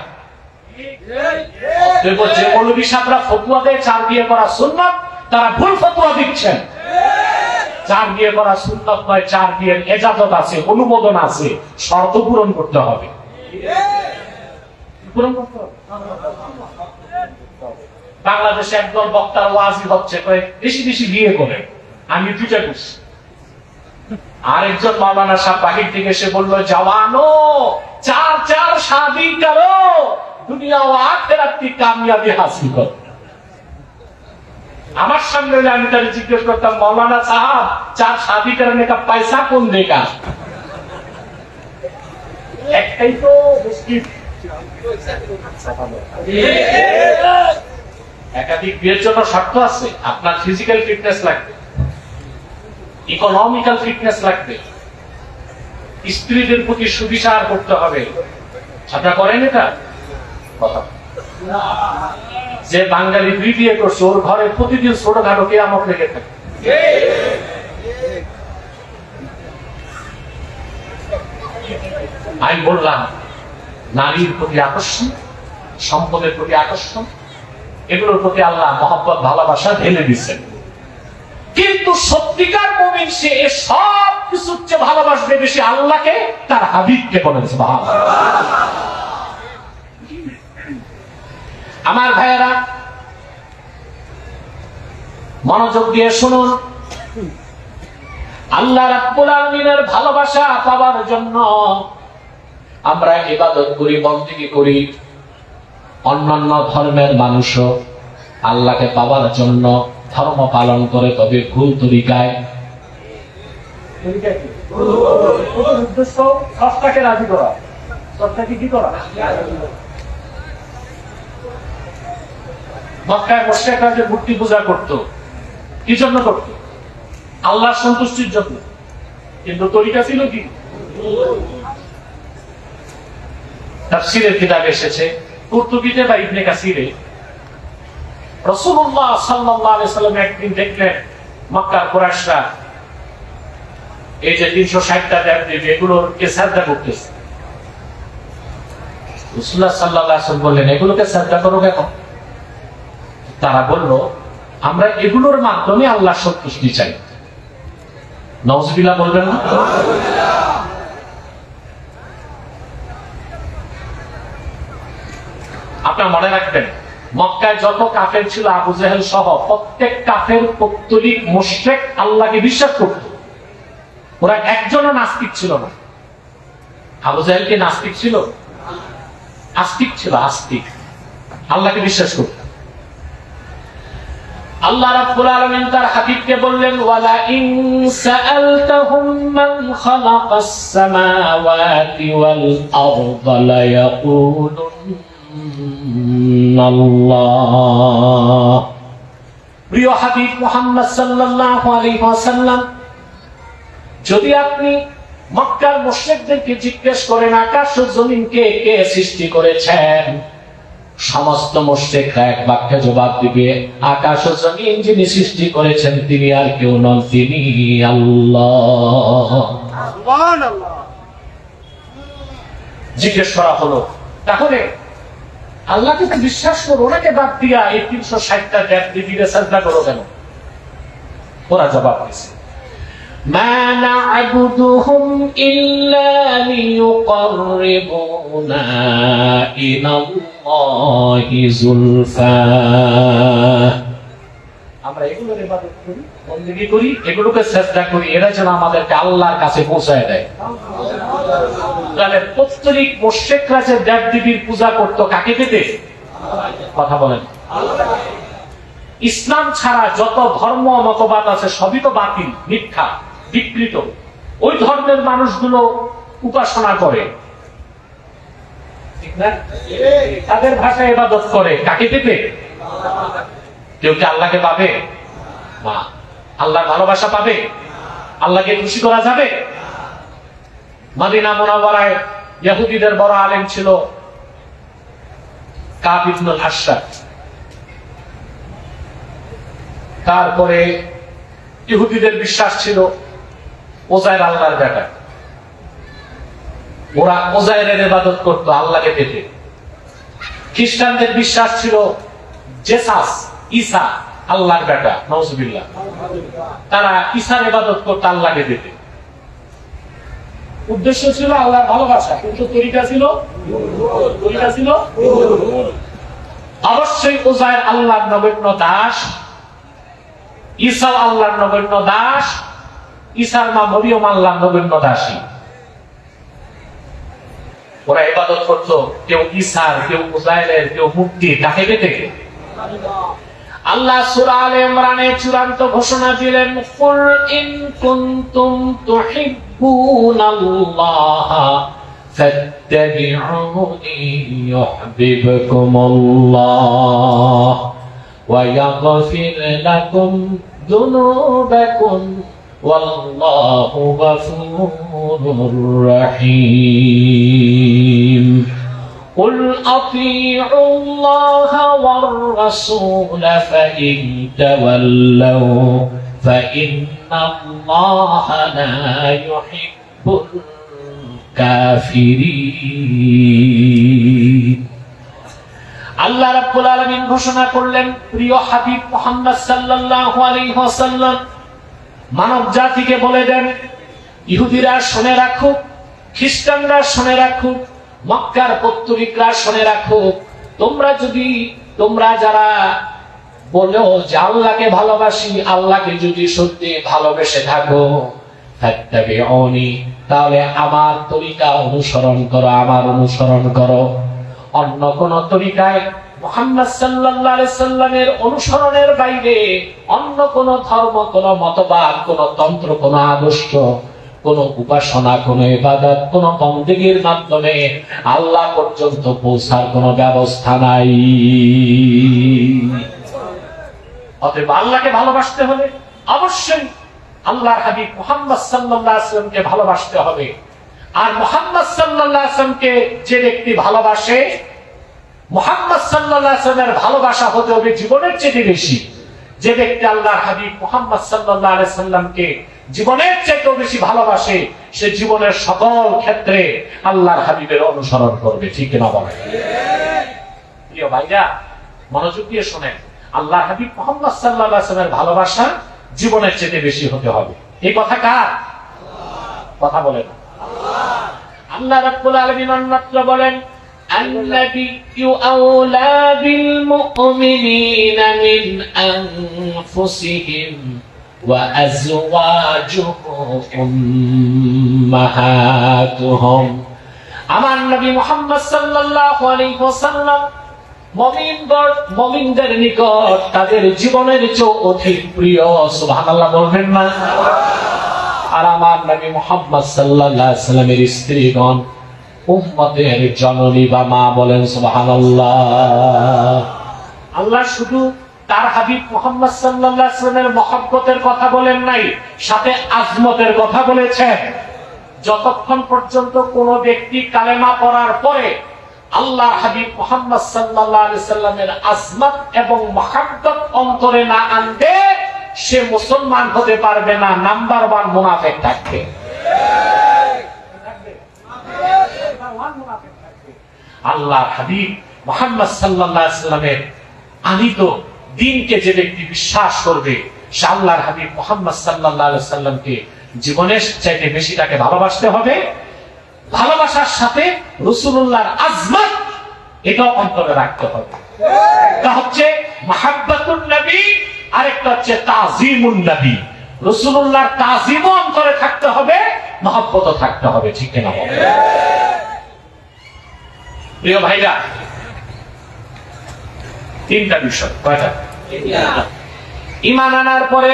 দেখো যে মৌলভী সাহেবরা ফতোয়া দেয় 4 বিয়ে করা সুন্নাত, তারা ভুল ফতোয়া দিচ্ছেন। 4 বিয়ে করা সুন্নাত নয়, 4 বিয়ের ইজাজত আছে, অনুমোদন আছে, শর্ত পূরণ করতে হবে। পূরণ করতে হবে। বাংলাদেশে একদল বক্তার ওয়াজি হচ্ছে, বেশি বেশি বিয়ে করে, আমি 2টা করছি। আরেকজন মাওলানা সাহেব বাহির থেকে এসে বললো, জওয়ানো 4 শাদি করো, দুনিয়া ও আখিরাত কি কামিয়াবি হাসিল করো। আমার সামনে আমি তাকে জিজ্ঞেস করতাম, মৌলানা সাহাব 4 शादी करने का पैसा कौन देगा? একটাই তো মুশকিল। একাধিক বিয়ের জন্য শর্ত আছে, আপনার ফিজিক্যাল ফিটনেস লাগবে, ইকোনমিক্যাল ফিটনেস লাগবে, স্ত্রীদের প্রতি সুবিচার করতে হবে। আপনারা করেন এটা? যে বাঙালি 2 বিয়ে করছে, ওর ঘরে প্রতিদিন ছোটখাটো কিয়ামত লেগে থাকে। আমি বললাম নারীর প্রতি আকর্ষণ, সম্পদের প্রতি আকর্ষণ, এগুলোর প্রতি আল্লাহ মহব্বত, ভালোবাসা ঢেলে দিচ্ছেন। কিন্তু সত্যিকার মুমিন সে সব কিছুর চেয়ে ভালোবাসবে বেশি আল্লাহকে, তার হাবিবকে। বলেন সুবহানাল্লাহ। আমার ভাইয়েরা মনোযোগ দিয়ে শুনুন, আল্লাহ রাব্বুল আলামিনের ভালোবাসা পাওয়ার জন্য আমরা ইবাদত করি, বন্দেগী করি। অন্যান্য ধর্মের মানুষও আল্লাহকে পাওয়ার জন্য ধর্ম পালন করে, তবে ভুল তরিকায়। উদ্দেশ্য স্রষ্টাকে রাজি করা। স্রষ্টাকে কি করা? মক্কায় মুশরিকরা যে মূর্তি পূজা করত, কি জন্য করত? আল্লাহর সন্তুষ্টির জন্য। কিন্তু তরিকা ছিল কি? তাফসীরের কিতাবে এসেছে, কুরতুবীতে বা ইবনে কাসিরে, রাসূলুল্লাহ সাল্লাল্লাহু আলাইহি ওয়াসাল্লাম একদিন দেখলেন মক্কার কুরাইশরা এই যে 360টা দেবদেবী, এগুলোকে সাজদা করতেছে। রাসূলুল্লাহ সাল্লাল্লাহু আলাইহি ওয়াসাল্লাম বললেন, এগুলোকে সাজদা করো কেন? তারা বলল, আমরা এগুলোর মাধ্যমে আল্লাহর সন্তুষ্টি চাই। নাউযুবিল্লাহ বলবেন না? আপনারা মনে রাখবেন, মক্কায় যত কাফের ছিল, আবু জেহেল সহ প্রত্যেক কাফের, পৌত্তলিক, মুশরিক আল্লাহকে বিশ্বাস করত। ওরা একজনও নাস্তিক ছিল না। আবু জেহেল কি নাস্তিক ছিল? আস্তিক ছিল, আস্তিক। আল্লাহকে বিশ্বাস করত। আল্লাহ রাব্বুল আলামিন তার হাবিবকে বললেন, ওয়ালা ইন সাআলতাহুম মান খালাকাস সামাওয়াতি ওয়াল আরদা লা ইয়াকুলুন্নাল্লাহ। প্রিয় হাবিব মুহাম্মদ সাল্লাল্লাহু আলাইহি ওয়াসাল্লাম, যদি আপনি মক্কার মুশরিকদেরকে জিজ্ঞেস করেন আকাশ ও জমিনকে কে সৃষ্টি করেছেন, সমস্ত মুশরিকরা এক বাক্যে জবাব দিবে, আকাশ ও জমিন যিনি সৃষ্টি করেছেন তিনি আর কেউ নন, তিনি আল্লাহ। সুবহানাল্লাহ। জিজ্ঞেস করা হলো, তাহলে আল্লাহকে তো বিশ্বাস করো, ওনাকে বাদ দিয়া এই 360টা দেব-দেবীরে সাজদা করো কেন? ওরা জবাব দিয়েছে, মা না'বুদুহুম ইল্লা লিয়ুকাররিবুনা ইলাল্লাহি যুলফা। আমরা এগুলোর ইবাদত করি, বন্দেগী করি, এগুলোকে সাজদা করি, এরা যেন আমাদেরকে আল্লাহর কাছে পৌঁছায় দেয়। তাহলে প্রত্যেক মুশরিকরা যে দেব-দেবীর পূজা করত কাকে পেতে? কথা বলেন। ইসলাম ছাড়া যত ধর্ম মতবাদ আছে সবই তো বাতিল, মিথ্যা, বিকৃত। ওই ধর্মের মানুষগুলো উপাসনা করে, ঠিক না? তাদের ভাষায় ইবাদত করে কাকে পেতে? কেউ কি আল্লাহকে পাবে না? আল্লাহর ভালোবাসা পাবে? আল্লাহকে খুশি করা যাবে? মদিনা মুনাওয়ারায় ইহুদিদের বড় আলেম ছিল কাব ইবনুল আশরাফ। তারপরে ইহুদিদের বিশ্বাস ছিল ওজাইর আল্লাহর বেটা, ওরা ওজাইরের ইবাদত করতো আল্লাহকে পেতে। খ্রিস্টানদের বিশ্বাস ছিল জেসাস, ঈসা আল্লাহর বেটা, নাউজুবিল্লাহ, তারা ঈসার ইবাদত করতো আল্লাহকে পেতে। উদ্দেশ্য ছিল আল্লাহর ভালোবাসা, কিন্তু তরিকা ছিল অবশ্যই ওজাইর আল্লাহর নগণ্য দাস, ঈসা আল্লাহর নগণ্য দাস, ঈসার মা মরিয়ম আল্লাহর নগণ্য দাসী। ওরা ইবাদত করতো কেউ ঈসার, কেউ উজাইরের, কেউ মূর্তি, কাকে পেতে? আল্লাহ সূরা আলে ইমরানে চূড়ান্ত ঘোষণা দিলেন, কুল ইন কুনতুম তুহিব্বুনাল্লাহ ফাত্তাবিউনি ইউহিব্বুকুমুল্লাহ ওয়া ইয়াগফির লাকুম যুনুবাকুম ওয়াল্লাহু গফুরুর রহিম। قل أطيعوا الله والرسول فإن تولوا فإن الله لا يحب الكافرين। আল্লাহ রাব্বুল আলামিন ঘোষণা করলেন, প্রিয় হাবিব মুহাম্মদ সাল্লাল্লাহু আলাইহি ওয়াসাল্লাম মানব জাতিকে বলে দেন, ইহুদিরা শুনে রাখুক, খ্রিস্টানরা শুনে রাখুক, মক্কার পত্তলিকরা শুনে রাখো, তোমরা যারা বলো যে আল্লাহকে ভালোবাসি, আল্লাহকে যদি সত্যি ভালোবেসে থাকো, ফাত্তাবিউনি, তাহলে আমার তরিকা অনুসরণ করো, আমার অনুসরণ করো। অন্য কোন তরিকায় মুহাম্মদ সাল্লাল্লাহু আলাইহি সাল্লামের অনুসরণের বাইরে অন্য কোন ধর্ম, কোন মতবাদ, কোন তন্ত্র, কোন আদর্শ, কোন উপাসনা, কোন ইবাদত, কোন বন্দেগীর মাধ্যমে আল্লাহ পর্যন্ত পৌঁছার কোন ব্যবস্থা নাই। অতএব আল্লাহকে ভালোবাসতে হলে অবশ্যই আল্লাহর হাবিব মুহাম্মদ সাল্লাল্লাহু আলাইহি ওয়াসাল্লামকে ভালোবাসতে হবে। আর মুহাম্মদ সাল্লাল্লাহু আলাইহি ওয়াসাল্লামকে যে ব্যক্তি ভালোবাসে, মুহাম্মদ সাল্লাল্লাহু আলাইহি ওয়াসাল্লামের ভালোবাসা হতে হবে জীবনের চেয়ে বেশি। যে ব্যক্তি আল্লাহর হাবিব মুহাম্মদ সাল্লাল্লাহু আলাইহি ওয়াসাল্লামকে জীবনের চেয়ে বেশি ভালোবাসে, সে জীবনের সকল ক্ষেত্রে আল্লাহর হাবিবের অনুসরণ করবে, ঠিক না বলেন? প্রিয় ভাইরা, মনোযোগ দিয়ে শুনেন, আল্লাহর হাবিব মুহাম্মদ সাল্লাল্লাহু আলাইহি ওয়াসাল্লামের ভালোবাসা জীবনের চেয়ে বেশি হতে হবে। এই কথা কার কথা? বলেন আল্লাহ রাব্বুল আলামিন অন্যত্র বলেন, النبي أولى بالمؤمنين من أنفسهم وأزواجه أمهاتهم। আমার নবী মুহাম্মদ সাল্লাল্লাহু আলাইহি ওয়াসাল্লাম মুমিনদের নিকট তাদের জীবনের চেয়ে অধিক প্রিয়। সুবহানাল্লাহ বলবেন না? আর আমার নবী মুহাম্মদ সাল্লাল্লাহু আলাইহি ওয়াসাল্লামের স্ত্রীগণ উম্মতের জননী বা মা, বলেন সুবহানাল্লাহ। আল্লাহ শুধু তার হাবিব মুহাম্মদ সাল্লাল্লাহু আলাইহি ওয়াসাল্লামের মহব্বতের কথা বলেন নাই, সাথে আজমতের কথা বলেছেন। যতক্ষণ পর্যন্ত কোন ব্যক্তি কালেমা পড়ার পরে আল্লাহর হাবিব মুহাম্মদ সাল্লাল্লাহু আলাইহি সাল্লামের আজমত এবং মহব্বত অন্তরে না আনবে, সে মুসলমান হতে পারবে না, নাম্বার 1 মুনাফিক থাকবে। আল্লাহর হাবিব মুহাম্মদ সাল্লাল্লাহু আলাইহি সাল্লামের আনিত দ্বীনকে যে ব্যক্তি বিশ্বাস করবে, সে আল্লাহর হাবিব মুহাম্মদ সাল্লাল্লাহু আলাইহি সাল্লামকে জীবনের চাইতে বেশি তাকে ভালোবাসতে হবে। ভালোবাসার সাথে রাসূলুল্লাহর আজমত এটাও অন্তরে রাখতে হবে। এটা হচ্ছে মাহাব্বাতুন নবী, আরেকটা হচ্ছে তাযীমুন নবী। রাসূলুল্লাহর তাযীমও অন্তরে থাকতে হবে, মহব্বতও থাকতে হবে, ঠিক না? প্রিয় ভাইরা, তিনটা বিষয়। কয়টা? ঈমান আনার পরে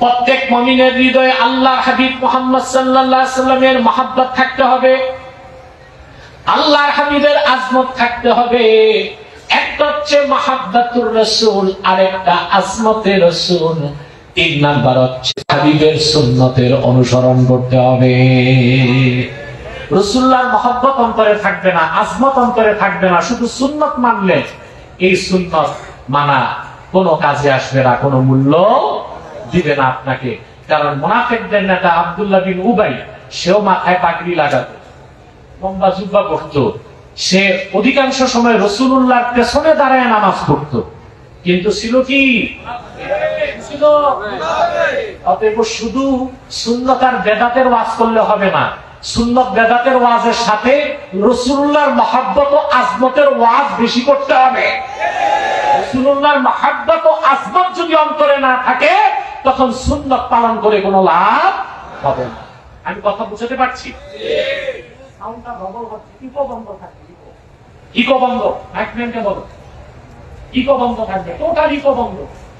প্রত্যেক মুমিনের হৃদয়ে আল্লাহর হাবিব মুহাম্মদ সাল্লাল্লাহু আলাইহি সাল্লামের মহব্বত থাকতে হবে, আল্লাহর হাবিবের আজমত থাকতে হবে। একটা হচ্ছে মহব্বতুর রাসূল, আরেকটা আজমতের রাসূল। 3 নাম্বার হচ্ছে হাবিবের সুন্নতের অনুসরণ করতে হবে। রাসূলুল্লাহর মহব্বত অন্তরে থাকবে না, আজমত অন্তরে থাকবে না, শুধু সুন্নত মানলে এই সুন্নত মানা কোনো কাজে আসবে না, কোনো মূল্য দিবে না আপনাকে। কারণ মুনাফিকদের নেতা আব্দুল্লাহ বিন উবাই, সেও মাথায় পাগড়ি লাগাতো, লম্বা জুব্বা পরতো, সে অধিকাংশ সময় রাসূলুল্লাহর পেছনে দাঁড়ায় নামাজ পড়তো, কিন্তু ছিল কি? ছিল। অতএব শুধু সুন্নত আর বেদাতের ওয়াজ করলে হবে না, সুন্নত বেদাতের ওয়াজের সাথে রাসূলুল্লাহর মহব্বত ও আজমতের ওয়াজ বেশি করতে হবে। রাসূলুল্লাহর মহব্বত ও আজমত যদি অন্তরে না থাকে, তখন সুন্নত পালন করে কোনো লাভ হবে না। আমি কথা বুঝাতে পারছি? সাউন্ডটা ডবল হচ্ছে, ইকো বন্ধ থাকবে। ইকো বন্ধ, মাইক্রোফোনটা বন্ধ, ইকো বন্ধ থাকবে, টোটাল ইকো বন্ধ,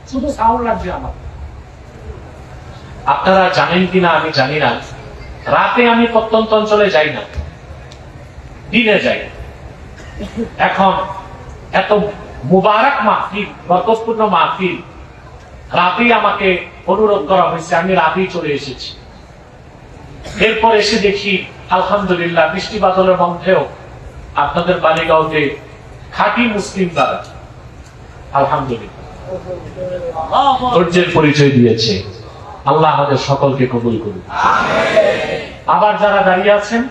শুধু সাউন্ড লাগবে আমার। আপনারা জানেন কিনা আমি জানি না, রাতে আমি প্রত্যন্ত অঞ্চলে যাই না, দিনে যাই। এখন এত মুবারক মাহফিল, বরকতপূর্ণ মাহফিল, রাতেই আমাকে অনুরোধ করা হয়েছে, আমি রাতেই চলে এসেছি। এরপর এসে দেখি আলহামদুলিল্লাহ বৃষ্টি বাদলের মধ্যেও আপনাদের বালিগাঁওতে খাঁটি মুসলিম তারা আলহামদুলিল্লাহ ধৈর্যের পরিচয় দিয়েছে। আল্লাহ আমাদের সকলকে কবুল করুন। আবার যারা দাঁড়িয়ে আছেন,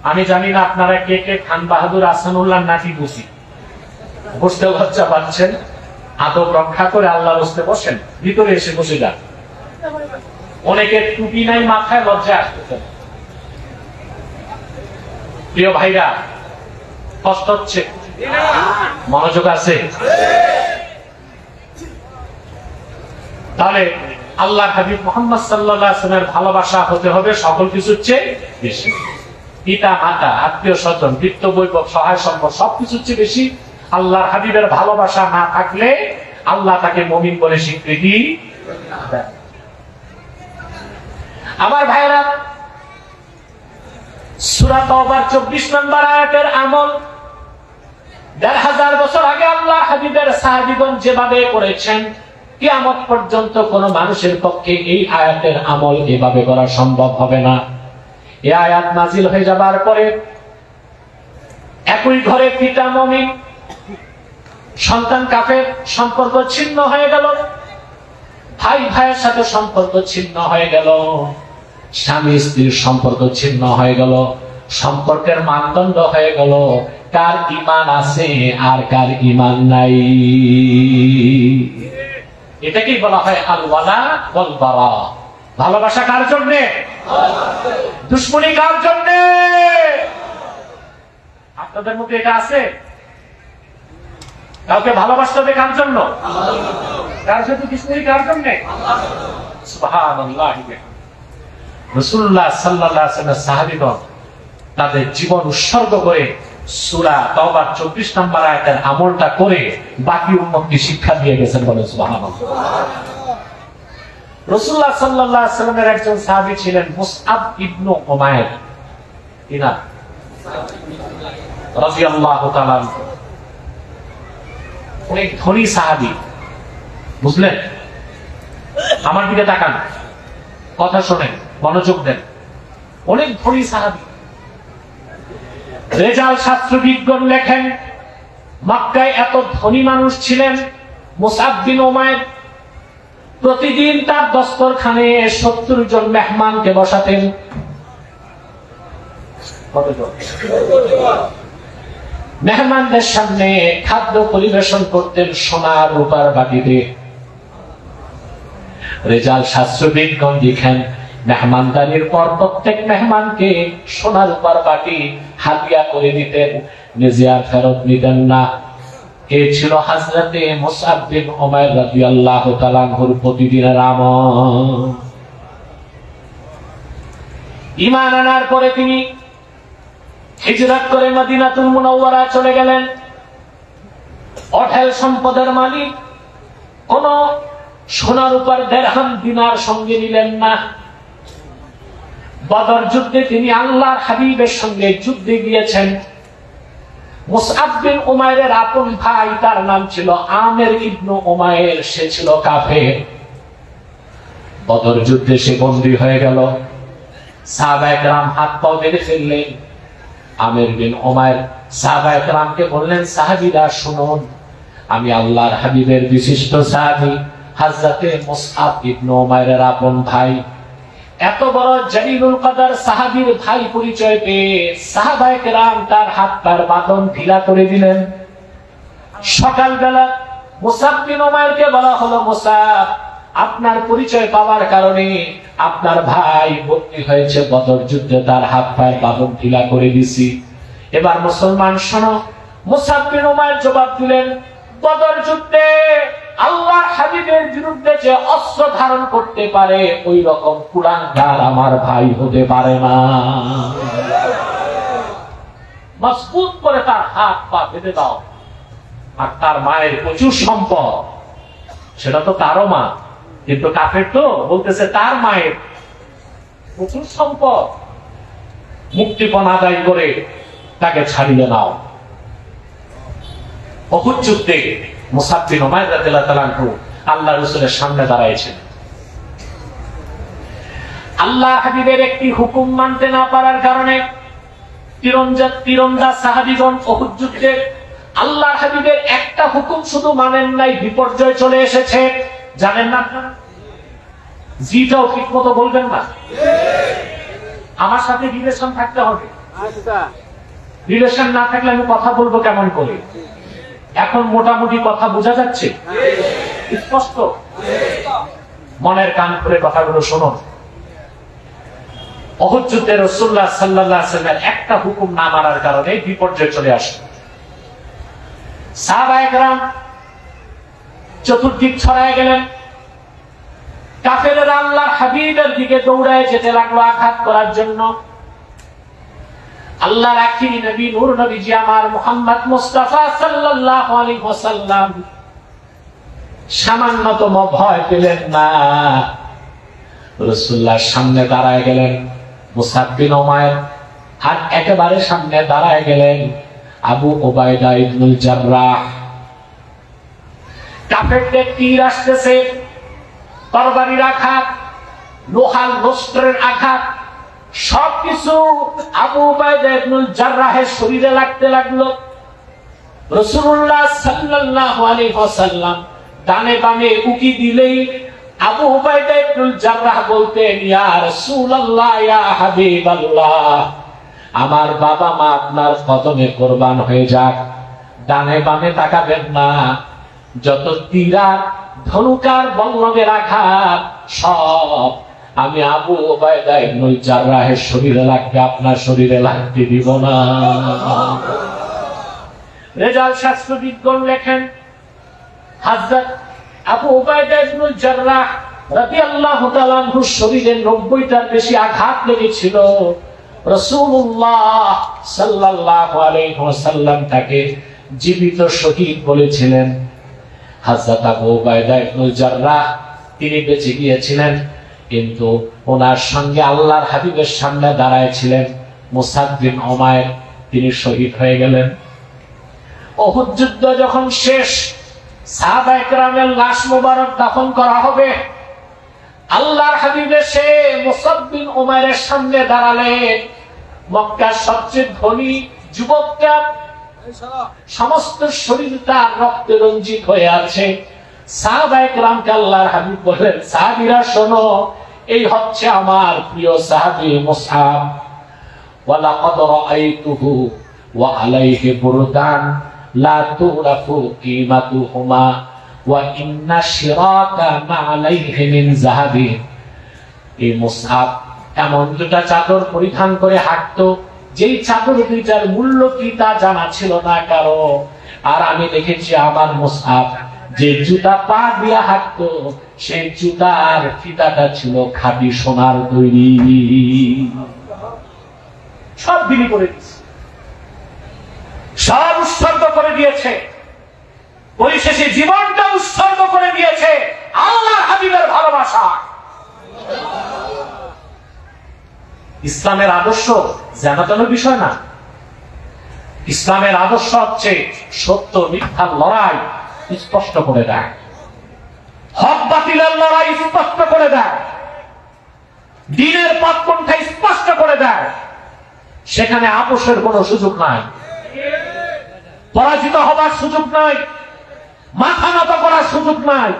আমি জানি না আপনারা কে কে খান বাহাদুর আহসানুল্লাহ নাতি বুঝি বসতে লজ্জা পাচ্ছেন, আদব রক্ষা করে আল্লাহর রাস্তায় বসেন, ভিতরে এসে বসে যান। অনেকের টুপি নাই মাথায়, লজ্জা আসতেছে। প্রিয় ভাইরা, কষ্ট হচ্ছে? মনোযোগ আছে? তাহলে আল্লাহর হাবিব মুহাম্মদ সাল্লাল্লাহু আলাইহি ওয়াসাল্লামের ভালোবাসা হতে হবে সকল কিছুর চেয়ে বেশি। পিতা মাতা, আত্মীয় স্বজন, বৃত্ত বৈভব, সহায় সম্পদ সবকিছুর চেয়ে বেশি আল্লাহর হাবিবের ভালোবাসা না থাকলে আল্লাহ তাকে মুমিন বলে স্বীকৃতি দেন। আমার ভাইরা, সূরা তাওবার 24 নম্বর আয়াতের আমল ১৫০০ বছর আগে আল্লাহর হাবিবের সাহাবীগণ যেভাবে করেছেন, কিয়ামত পর্যন্ত কোন মানুষের পক্ষে এই আয়াতের আমল এভাবে করা সম্ভব হবে না। এই আয়াত নাজিল হয়ে যাবার পরে একই ঘরে পিতা মুমিন, সন্তান কাফের, সম্পর্ক ছিন্ন হয়ে গেল। ভাই ভাইয়ের সাথে সম্পর্ক ছিন্ন হয়ে গেল, স্বামী স্ত্রীর সম্পর্ক ছিন্ন হয়ে গেল, সম্পর্কের মানদণ্ড হয়ে গেল কার ঈমান আছে আর কার ঈমান নাই। এটাকেই বলা হয় আল ওয়ালা ওয়াল বারা। ভালোবাসা কার জন্য? দুশমনি কার জন্য? আপনাদের মধ্যে এটা আছে? কাউকে ভালোবাসতে হবে কার জন্য? কার সাথে দুশমনি কার জন্য? সুবহানাল্লাহ। রাসূলুল্লাহ সাল্লাল্লাহু আলাইহি ওয়াসাল্লাম সাহাবীগণ তাদের জীবন উৎসর্গ করে সূরা তাওবার 24 নম্বর আয়াতের আমলটা করে বাকি উম্মতকে শিক্ষা দিয়ে গেছেন, বলে সুবহানাল্লাহ। রাসূলুল্লাহ সাল্লাল্লাহু আলাইহি ওয়াসাল্লামের একজন সাহাবী ছিলেন মুসআব ইবনে উমাইর রাদিয়াল্লাহু তাআলা, অনেক ধনী সাহাবী, বুঝলেন? আমার দিকে তাকান, কথা শোনেন, মনোযোগ দেন। অনেক ধনী সাহাবী, রেজাল শাস্ত্রবিজ্ঞান লেখেন, মক্কায় এত ধনী মানুষ ছিলেন মুসআব বিন উমাইর, প্রতিদিন তার দস্তরখানে 70 জন মেহমানকে বসাতেন। মেহমানদের সামনে খাদ্য পরিবেশন করতেন সোনার রূপার বাটিতে। রেজাল শাস্ত্রবিজ্ঞান লিখেন, মেহমানদারির পর প্রত্যেক মেহমানকে সোনার রূপার বাটি হাদিয়া করে দিতেন, নিজে আর ফেরত নিতেন না। এ ছিল হযরতে মুসআব বিন উমাইর রাদিয়াল্লাহু তাআলা আনহুর প্রতিদিনের আমল। ঈমান আনার পরে তিনি হিজরত করে মদিনাতুল মুনাওয়ারা চলে গেলেন। অঢেল সম্পদের মালিক, কোন সোনা রূপার দিরহাম দিনার সঙ্গে নিলেন না। বদর যুদ্ধে তিনি আল্লাহর হাবিবের সঙ্গে যুদ্ধে গিয়েছেন। মুসআব বিন উমাইরের আপন ভাই, তার নাম ছিল আমির ইবনে উমাইর, সে ছিল কাফের। বদর যুদ্ধে সে বন্দী হয়ে গেল। সাহাবায়ে কেরাম হাত পা বেঁধে ফেললেন। আমির বিন উমাইর সাহাবায়ে কেরামকে বললেন, সাহাবীরা শুনুন, আমি আল্লাহর হাবিবের বিশিষ্ট সাহাবী হযরতে মুসআব ইবনে উমাইরের আপন ভাই। এত বড় জলিলুল কদর সাহাবীর ভাই পরিচয় পেয়ে সাহাবায়ে কেরাম তার হাত পার বাঁধন ঢিলা করে দিলেন। সকালবেলা মুসআব বিন উমাইরকে বলা হলো, মুসআব, আপনার পরিচয় পাওয়ার কারণে আপনার ভাই বন্দী হয়েছে বদর যুদ্ধে, তার হাত পায়ের বাঁধন ঢিলা করে দিছি। এবার মুসলমান শোনো। মুসআব বিন উমাইর জবাব দিলেন, বদর যুদ্ধে আল্লাহর হাবিবের বিরুদ্ধে যে অস্ত্র ধারণ করতে পারে ওই রকম কুলাঙ্গার আমার ভাই হতে পারে না। মজবুত করে তার হাত পা বেঁধে দাও। আর তার মায়ের প্রচুর সম্পদ, সেটা তো তারও মা, কিন্তু কাফের তো বলতেছে তার মায়ের প্রচুর সম্পদ, মুক্তিপণ আদায় করে তাকে ছাড়িয়ে নাও। উহুদ যুদ্ধে মুসআব বিন উমাইর রাদিয়াল্লাহু তাআলা আনহু আল্লাহর রাসূলের সামনে দাঁড়াইছেন। আল্লাহ হাবিবের একটি হুকুম মানতে না পারার কারণে তীরন্দাজ সাহাবীগণ উহুদ যুদ্ধে আল্লাহর হাবিবের একটা হুকুম শুধু মানেন নাই, বিপর্যয় চলে এসেছে। জানেন না আপনারা? জিটাও ঠিক মতো বলবেন না। আমার সাথে রিলেশন থাকতে হবে। রিলেশন না থাকলে আমি কথা বলবো কেমন করে? এখন মোটামুটি কথা বোঝা যাচ্ছে, স্পষ্ট? মনের কান খুলে কথাগুলো শুনুন। উহুদ যুদ্ধে রাসূলুল্লাহ সাল্লাল্লাহু আলাইহি ওয়াসাল্লামের একটা হুকুম না মানার কারণে বিপর্যয় চলে আসে। সাহাবায়ে কেরাম চতুর্দিক ছড়ায় গেলেন। কাফেররা আল্লাহর হাবিবের দিকে দৌড়ায় যেতে লাগলো আঘাত করার জন্য। আল্লাহর আখিরি নবী নূর নবীজি আমার মুহাম্মদ মুস্তাফা সাল্লাল্লাহু আলাইহি ওয়াসাল্লাম সামান্যতম ভয় পেলেন না। রাসূলুল্লাহর সামনে দাঁড়ায় গেলেন মুসআব বিন উমাইর, আর একেবারে সামনে দাঁড়ায় গেলেন আবু উবাইদা ইবনুল জাররাহ। কাফেরদের তীর আসতেছে, তরবারির আঘাত, লোহার অস্ত্রের আঘাত, সবকিছু আবু উবাইদা ইবনুল জাররাহের শরীরে লাগতে লাগলো। রাসূলুল্লাহ সাল্লাল্লাহু আলাইহি ওয়াসাল্লাম ডানে বামে উকি দিলেই আবু উবাইদা ইবনুল জাররাহ বলতেন, ইয়া রাসূলুল্লাহ, ইয়া হাবিবাল্লাহ, আমার বাবা মা আপনার কদমে কুরবান হয়ে যাক। ডানে বামে তাকাবেন না, যত তীর ধনুকার বল্লমের আঘাত সব আমি আবু উবাইদা ইবনুল জাররাহের শরীরে লাগবে, আপনার শরীরে লাগতে দিব না। রেজাল শাস্ত্রবিজ্ঞান লেখেন, হযরত আবু উবাইদা ইবনুল জাররাহ রাদিয়াল্লাহু তাআলা আনহুর শরীরে 90টার বেশি আঘাত লেগেছিল। রাসূলুল্লাহ সাল্লাল্লাহু আলাইহি ওয়াসাল্লাম তাকে জীবিত শহীদ বলেছিলেন। হযরত আবু উবাইদা ইবনুল জাররাহ তিনি বেঁচে গিয়েছিলেন, কিন্তু ওনার সঙ্গে আল্লাহর হাবিবের সামনে দাঁড়ায়ছিলেন মুসআব বিন উমাইর, তিনি শহীদ হয়ে গেলেন। উহুদ যুদ্ধ যখন শেষ, সাহাবায়ে কেরামের লাশ মোবারক দাফন করা হবে, আল্লাহর হাবিব এসে মুসআব বিন উমাইরের সামনে দাঁড়ালেন। মক্কার সবচেয়ে ধনী যুবকটা সমস্ত শরীরটা রক্তে রঞ্জিত হয়ে আছে। সাহাবায়ে কেরামকে আল্লাহর হাবিব বলেন, সাহাবীরা শোনো, এই হচ্ছে আমার প্রিয় সাহাবী মুসআব। ওয়ালাকাদ রাআইতুহু ওয়া আলাইহি বুরদান লা তুরাফু কিমাতুহুমা ওয়া ইন্না শিরাকা মা আলাইহি মিন যাহাবি। এই মুসআব এমন দুটা চাদর পরিধান করে হাঁটতো, যেই চাদর দুইটার মূল্য কি তা জানা ছিল না কারো। আর আমি দেখেছি আমার মুসআব যে জুতা পা দিয়ে হাঁটতো, সেই জুতার ফিতাটা ছিল খাঁটি সোনার তৈরি। সব বিলি করে দিয়েছে, সব উৎসর্গ করে দিয়েছে, পরিশেষে জীবনটা উৎসর্গ করে দিয়েছে আল্লাহর হাবিবের ভালোবাসা। ইসলামের আদর্শ জানাতানোর বিষয় না। ইসলামের আদর্শ হচ্ছে সত্য মিথ্যার লড়াই স্পষ্ট করে দেয়, হক বাতিলের লড়াই স্পষ্ট করে দেয়, দ্বীনের পথ কোনটা স্পষ্ট করে দেয়। সেখানে আপোষের কোন সুযোগ নাই, পরাজিত হবার সুযোগ নাই, মাথা নত করার সুযোগ নাই,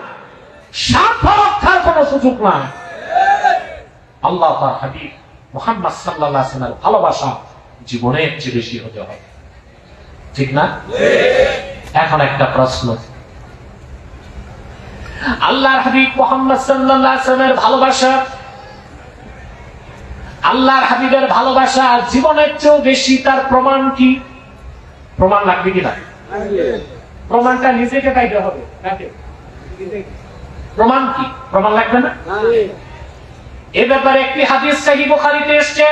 স্বার্থ রক্ষার কোন সুযোগ নাই। আল্লাহ তার হাবিব মুহাম্মদ সাল্লাল্লাহু আলাইহি ওয়াসাল্লামের ভালোবাসা জীবনের চেয়ে বেশি হতে হবে, ঠিক না? এখন একটা প্রশ্ন, আল্লাহর হাবিব মুহাম্মদ সাল্লাল্লাহু আলাইহি ওয়াসাল্লামের ভালোবাসা, আল্লাহর হাবিবের ভালোবাসা জীবনের চেয়ে বেশি, তার প্রমাণ কি? প্রমাণ লাগবে কিনা? প্রমাণটা নিজেকে পাইতে হবে, প্রমাণ কি? প্রমাণ লাগবে না? এ ব্যাপারে একটি হাদিস সহিহ বুখারীতে এসেছে।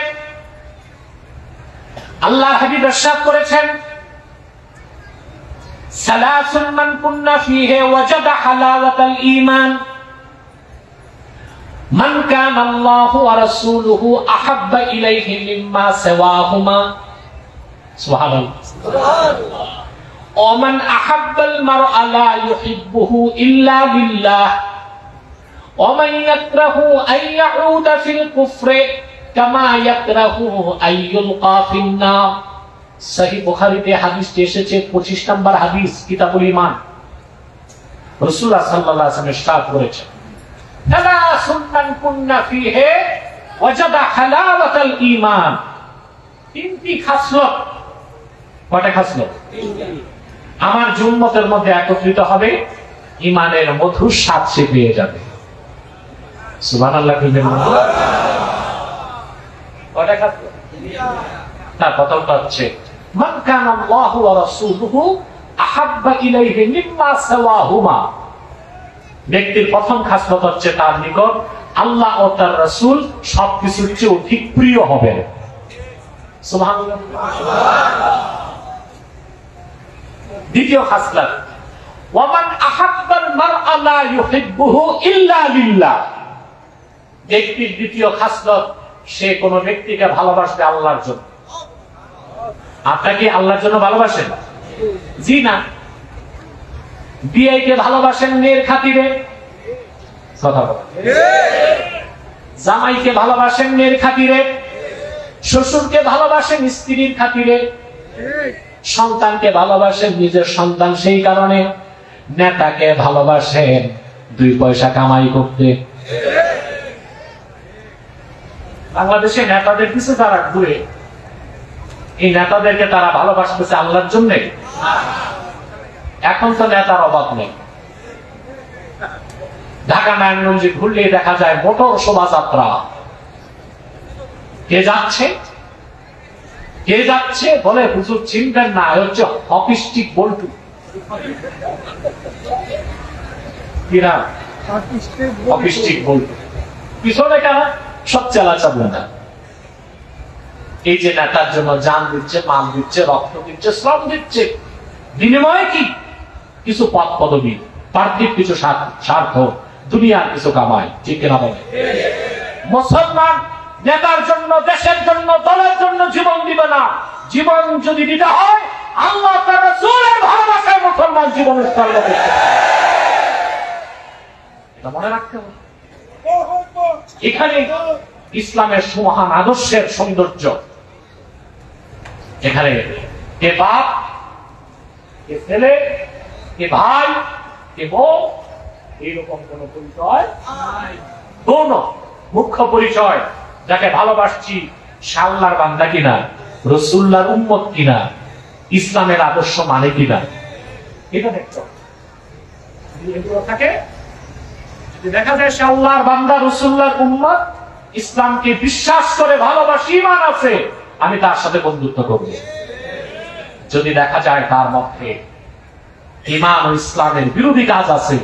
আল্লাহর হাবিব ইরশাদ করেছেন, সালাসুন মান কুন্না ফীহি ওয়াজাদা হালাওয়াতাল ঈমান, মান কানা আল্লাহু ওয়া রাসূলুহু আহাব্বা ইলাইহি মিম্মা সিওয়াহুমা। সুবহানাল্লাহ। সুবহানাল্লাহ। ওয়া মান আহাব্বাল মারআ লা ইউহিব্বুহু ইল্লা লিল্লাহ ওয়া মান ইয়াকরাহু আন ইয়াউদা ফিল কুফরি কামা ইয়াকরাহু আন ইউলকা ফিন নার। সহিহ বুখারীতে হাদিসটি এসেছে, 25 নম্বর হাদিস, কিতাবুল ঈমান। রাসূলুল্লাহ সাল্লাল্লাহু আলাইহি ওয়াসাল্লাম ইরশাদ করেছেন, সালাসুন মান কুন্না ফীহি ওয়াজাদা হালাওয়াতাল ঈমান। তিনটি খাসলত। কয়টা খাসলত? আমার উম্মতের মধ্যে একত্রিত হবে, ঈমানের মধুর স্বাদ সে পেয়ে যাবে। সুবহানাল্লাহ। কয়টা খাসলত? তার প্রথমটা হচ্ছে মান কানা আল্লাহু ওয়া রাসূলুহু আহাব্বা ইলাইহি মিম্মা সিওয়াহুমা। ব্যক্তির প্রথম খাসলত হচ্ছে তার নিকট আল্লাহ ও তার রাসূল সবকিছুর চেয়ে অধিক প্রিয় হবেন। সুবহানাল্লাহ। দ্বিতীয় খাসলত, ওয়া মান আহাব্বাল মারআ লা ইউহিব্বুহু ইল্লা লিল্লাহ। ব্যক্তির দ্বিতীয় খাসলত, সে কোন ব্যক্তিকে ভালোবাসবে আল্লাহর জন্য। আপনাকে আল্লাহর জন্য ভালোবাসেন? জি না। বিয়েকে ভালোবাসেন মেয়ের খাতিরে, কথা বলেন। জামাইকে ভালোবাসেন মেয়ের খাতিরে, শ্বশুরকে ভালোবাসেন স্ত্রীর খাতিরে, সন্তানকে ভালোবাসেন নিজের সন্তান সেই কারণে, নেতাকে ভালোবাসেন 2 পয়সা কামাই করতে। বাংলাদেশে নেতাদের কিছু তারা ঘুরে, এই নেতাদেরকে তারা ভালোবাসতেছে আল্লাহর জন্য। এখন তো নেতার অভাব নেই। ঢাকা নারায়ণগঞ্জে ঘুরলে দেখা যায় মোটর শোভাযাত্রা। কে যাচ্ছে? কে যাচ্ছে বলে হুজুর চিনবেন না, হচ্ছে হকি স্টিক বল্টু। কিরা হকি স্টিক বল্টু, পিছনে কারা? সব চালাচাবু না। এই যে নেতার জন্য জান দিচ্ছে, মাল দিচ্ছে, রক্ত দিচ্ছে, শ্রম দিচ্ছে, বিনিময়ে কি? কিছু পদ পদবী, পার্থিব কিছু স্বার্থ, দুনিয়ার কিছু কামাই, ঠিক কিনা বলে? মুসলমান নেতার জন্য, দেশের জন্য, দলের জন্য জীবন দিবে না। জীবন যদি দিতে হয় আল্লাহ তার রাসূলের ভালোবাসায় মুসলমান জীবন উৎসর্গ করতে হবে। এটা মনে রাখতে হবে। এখানে ইসলামের সুমহান আদর্শের সৌন্দর্য। এখানে কে বাপ, কে ছেলে, কে ভাই, কে বউ, এইরকম কোন পরিচয় কোন মুখ্য পরিচয় যাকে ভালোবাসছি সে আল্লাহর বান্দা কিনা, রাসূলুল্লাহর উম্মত কিনা, ইসলামের আদর্শ মানে কিনা, এটা দেখতে হবে। এগুলো থাকে, যদি দেখা যায় সে আল্লাহর বান্দা, রাসূলুল্লাহর উম্মত, ইসলামকে বিশ্বাস করে ভালোবাসি, ঈমান আছে, আমি তার সাথে বন্ধুত্ব করব। যদি দেখা যায় তার মধ্যে ঈমান ও ইসলামের বিরোধী কাজ আছে,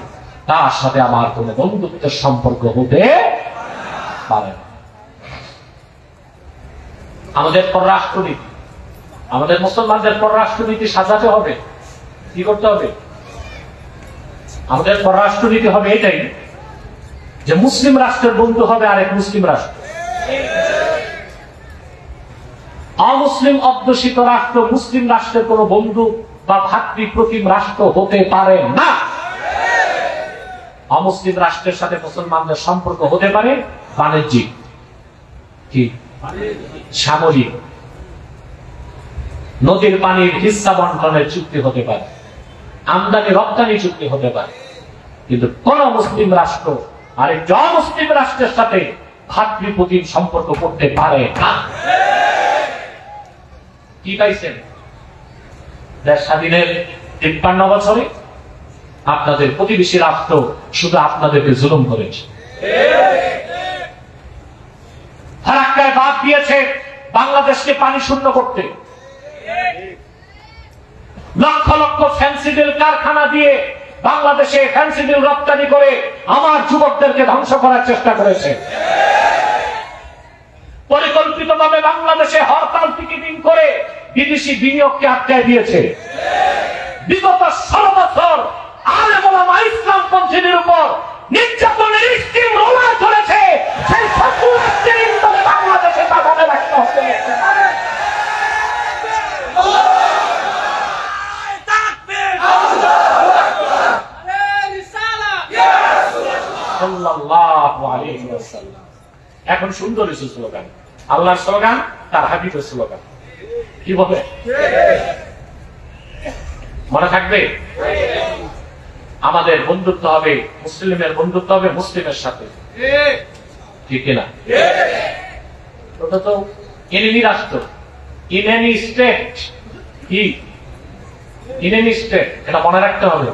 তার সাথে আমার কোন বন্ধুত্বের সম্পর্ক হতে পারে না। আমাদের পররাষ্ট্রনীতি, আমাদের মুসলমানদের পররাষ্ট্রনীতি সাজাতে হবে। কি করতে হবে? আমাদের পররাষ্ট্রনীতি হবে এটাই যে মুসলিম রাষ্ট্রের বন্ধু হবে আরেক মুসলিম রাষ্ট্র, অমুসলিম অধ্যুষিত রাষ্ট্র মুসলিম রাষ্ট্রের কোন বন্ধু বা ভাতৃপ্রতিম রাষ্ট্র হতে পারে না। অমুসলিম রাষ্ট্রের সাথে মুসলমানদের সম্পর্ক হতে পারে বাণিজ্যিক, কি সামরিক, নদীর পানির হিস্সা বন্টনের চুক্তি হতে পারে, আমদানি রপ্তানি চুক্তি হতে পারে, কিন্তু কোন মুসলিম রাষ্ট্র আরেকটি অমুসলিম রাষ্ট্রের সাথে ভাতৃপ্রতিম সম্পর্ক করতে পারে না। কি পাইছেন? দেশ স্বাধীনের ৫৩ বছরে আপনাদের প্রতিবেশী রাষ্ট্র শুধু আপনাদেরকে জুলুম করেছে, ফারাক্কায় বাদ দিয়েছে বাংলাদেশকে পানি শূন্য করতে, লক্ষ লক্ষ ফ্যান্সিডিল কারখানা দিয়ে বাংলাদেশে ফ্যান্সিডিল রপ্তানি করে আমার যুবকদেরকে ধ্বংস করার চেষ্টা করেছে, পরিকল্পিতভাবে বাংলাদেশে হরতাল টিকিটিং করে বিদেশি বিনিয়োগকে আটকায় দিয়েছে। বিগত ১৬ বছর আলেম ওলামা ইসলামপন্থীদের উপর নির্যাতনের স্টিম রোলার চলেছে। সেই বাংলাদেশে তা মনে রাখতে হবে। এখন সুন্দর স্লোগান, আল্লাহর স্লোগান, তার হাবিবের স্লোগান, কি বলে মনে থাকবে? আমাদের বন্ধুত্ব হবে, মুসলিমের বন্ধুত্ব হবে মুসলিমের সাথে, ঠিক কিনা? ওটা তো এনিমি রাষ্ট্র, ইন এনি স্টেট, কি ইন এনি স্টেট, এটা মনে রাখতে হবে।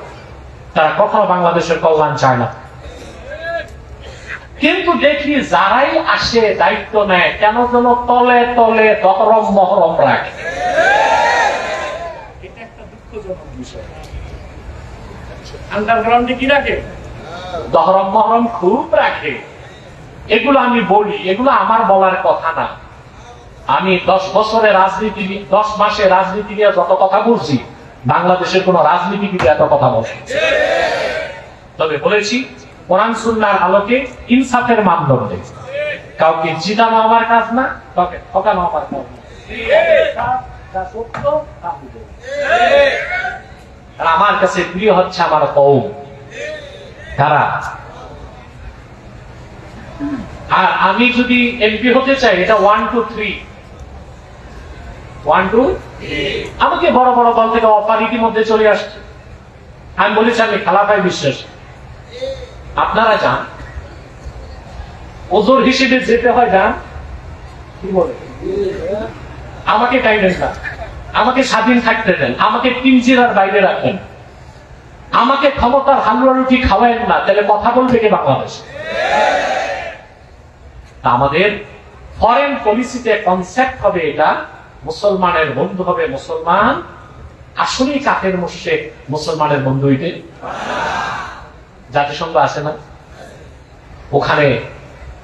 তারা কখনো বাংলাদেশের কল্যাণ চায় না। কিন্তু দেখি যারাই আসে দায়িত্ব নেয় কেন যেন তলে তলে দহরম মহরম রাখে। এটা একটা দুঃখজনক বিষয়। আন্ডারগ্রাউন্ডে কি রাখে? দহরম মহরম খুব রাখে। এগুলো আমি বলি, এগুলো আমার বলার কথা না। আমি 10 বছরে রাজনীতি, 10 মাসে রাজনীতি নিয়ে যত কথা বলছি, বাংলাদেশের কোন রাজনীতিবিদ এত কথা বলে। তবে বলেছি কোরআন সুন্নাহর আলোকে ইনসাফের মানদণ্ডে, কাউকে জিতানো আমার কাজ না, কাউকে ঠকানো আমার কাজ না। আমার কাছে প্রিয় হচ্ছে আমার কওম, তারা। আর আমি যদি এমপি হতে চাই, এটা 1 2 3, 1 2 আমাকে বড় বড় দল থেকে অফার ইতিমধ্যে চলে আসছে। আমি বলেছি আমি খেলাফায় বিশ্বাস, আপনারা যান, ওজোর হিসেবে যেতে হয় যান, কি বলে আমাকে টাইমেন না, আমাকে স্বাধীন থাকতে দেন, আমাকে পিঞ্জিরার বাইরে রাখেন, আমাকে ক্ষমতার হালুয়া রুটি খাওয়ায়েন না, তাহলে কথা বলবে কে বাংলাদেশ? আমাদের ফরেন পলিসিতে কনসেপ্ট হবে এটা, মুসলমানের বন্ধু হবে মুসলমান। আসলেই কাফের মুশরিক মুসলমানের বন্ধু হইতে জাতিসংঘ আছে না, ওখানে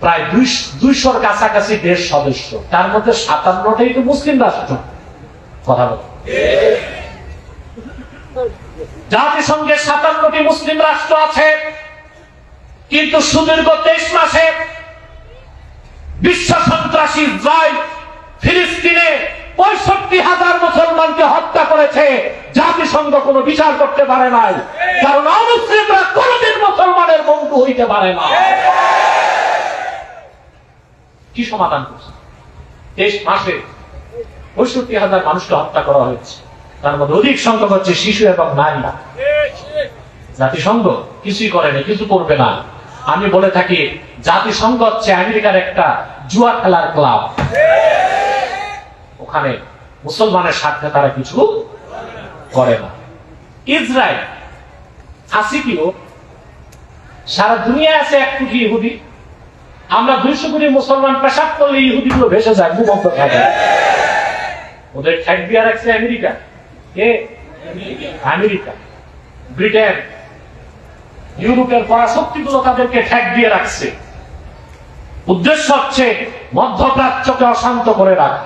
প্রায় 200-র কাছাকাছি দেশ সদস্য, তার মধ্যে 57টাই তো মুসলিম রাষ্ট্র। কথা বল, জাতিসংঘে 57টি মুসলিম রাষ্ট্র আছে, কিন্তু সুদীর্ঘ 23 মাসে বিশ্ব সন্ত্রাসী ইসরায়েল ফিলিস্তিনে 65,000 মুসলমানকে হত্যা করেছে। জাতিসংঘ কোনো বিচার করতে পারে নাই, কারণ অমুসলিমরা কোনদিন মুসলমানের বন্ধু হইতে পারে না। কি সমাধান করছে? 23 মাসে 65,000 মানুষকে হত্যা করা হয়েছে। তার মধ্যে অধিক সংখ্যক হচ্ছে শিশু এবং নারী। জাতিসংঘ কিছুই করে না, কিছু করবে না। আমি বলে থাকি জাতিসংঘ হচ্ছে আমেরিকার একটা জুয়া খেলার ক্লাব। ওখানে মুসলমানের স্বার্থে তারা কিছু করে না। ইসরায়েল আছে কি? সারা দুনিয়ায় আছে 1 কোটি ইহুদি। আমরা 200 কোটি মুসলমান পেশাব করলে ইহুদিগুলো ভেসে যায়, ভূমধ্য থাকে। ওদের ঠেক দিয়ে রাখছে আমেরিকা। কে? আমেরিকা, ব্রিটেন, ইউরোপের পরাশক্তিগুলো তাদেরকে ঠেক দিয়ে রাখছে। উদ্দেশ্য হচ্ছে মধ্যপ্রাচ্যকে অশান্ত করে রাখা।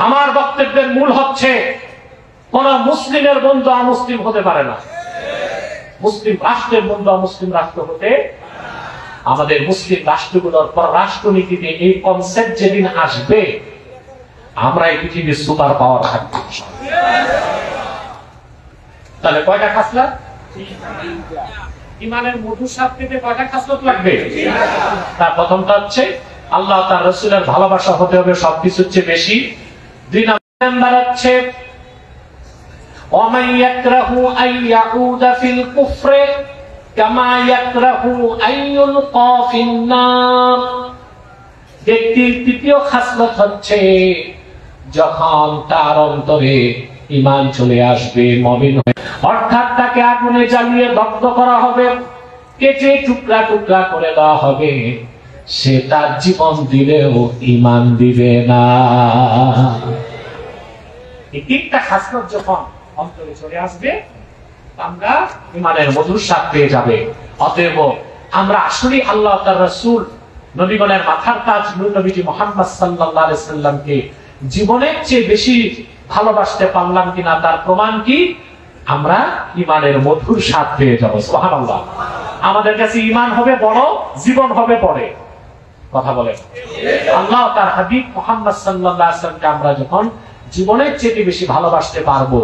আমার বক্তব্যের মূল হচ্ছে কোন মুসলিমের বন্ধু অমুসলিম হতে পারে না। মুসলিম রাষ্ট্রের বন্ধু অমুসলিম রাষ্ট্র হতে। আমাদের মুসলিম রাষ্ট্রগুলোর পররাষ্ট্রনীতিতে এই কনসেপ্ট যেদিন আসবে, আমরা এই পৃথিবীর সুপার পাওয়ার থাকবো। তাহলে কয়টা খাসলত? ইমানের মধুর স্বাদ পেতে কয়টা খাসলত লাগবে? তার প্রথমটা হচ্ছে আল্লাহ তার রাসূলের ভালোবাসা হতে হবে সবকিছুর চেয়ে বেশি। 2 নম্বর হচ্ছে ওয়ামান ইয়াকরাহু আন ইয়াউদা ফিল কুফরি কামা ইয়াকরাহু আন ইউলকা ফিন নার। ব্যক্তির তৃতীয় খাসলত হচ্ছে যখন তার অন্তরে ঈমান চলে আসবে, মুমিন হয়ে, অর্থাৎ তাকে আগুনে জ্বালিয়ে দগ্ধ করা হবে, কেটে টুকরা টুকরা করে দেওয়া হবে, সে তার জীবন দিলেও ঈমান দিবে না। এই 3টা খাসলত যখন অন্তরে চলে আসবে, আমরা ঈমানের মধুর স্বাদ পেয়ে যাবে। অতএব আমরা আসলে আল্লাহ তার রাসূল নবীগণের মাথার তাজ নূর নবীজি মুহাম্মদ সাল্লাল্লাহু আলাইহি সাল্লামকে জীবনের চেয়ে বেশি ভালোবাসতে পারলাম কিনা তার প্রমাণ কি? আমরা ঈমানের মধুর স্বাদ পেয়ে যাব। সুবহানাল্লাহ। আমাদের কাছে ঈমান হবে বড়, জীবন হবে পরে। কথা বলেন। আল্লাহ তার হাবিব মুহাম্মদ সাল্লাল্লাহু আলাইহি ওয়াসাল্লামকে আমরা যখন জীবনের চেয়ে বেশি ভালোবাসতে পারবো,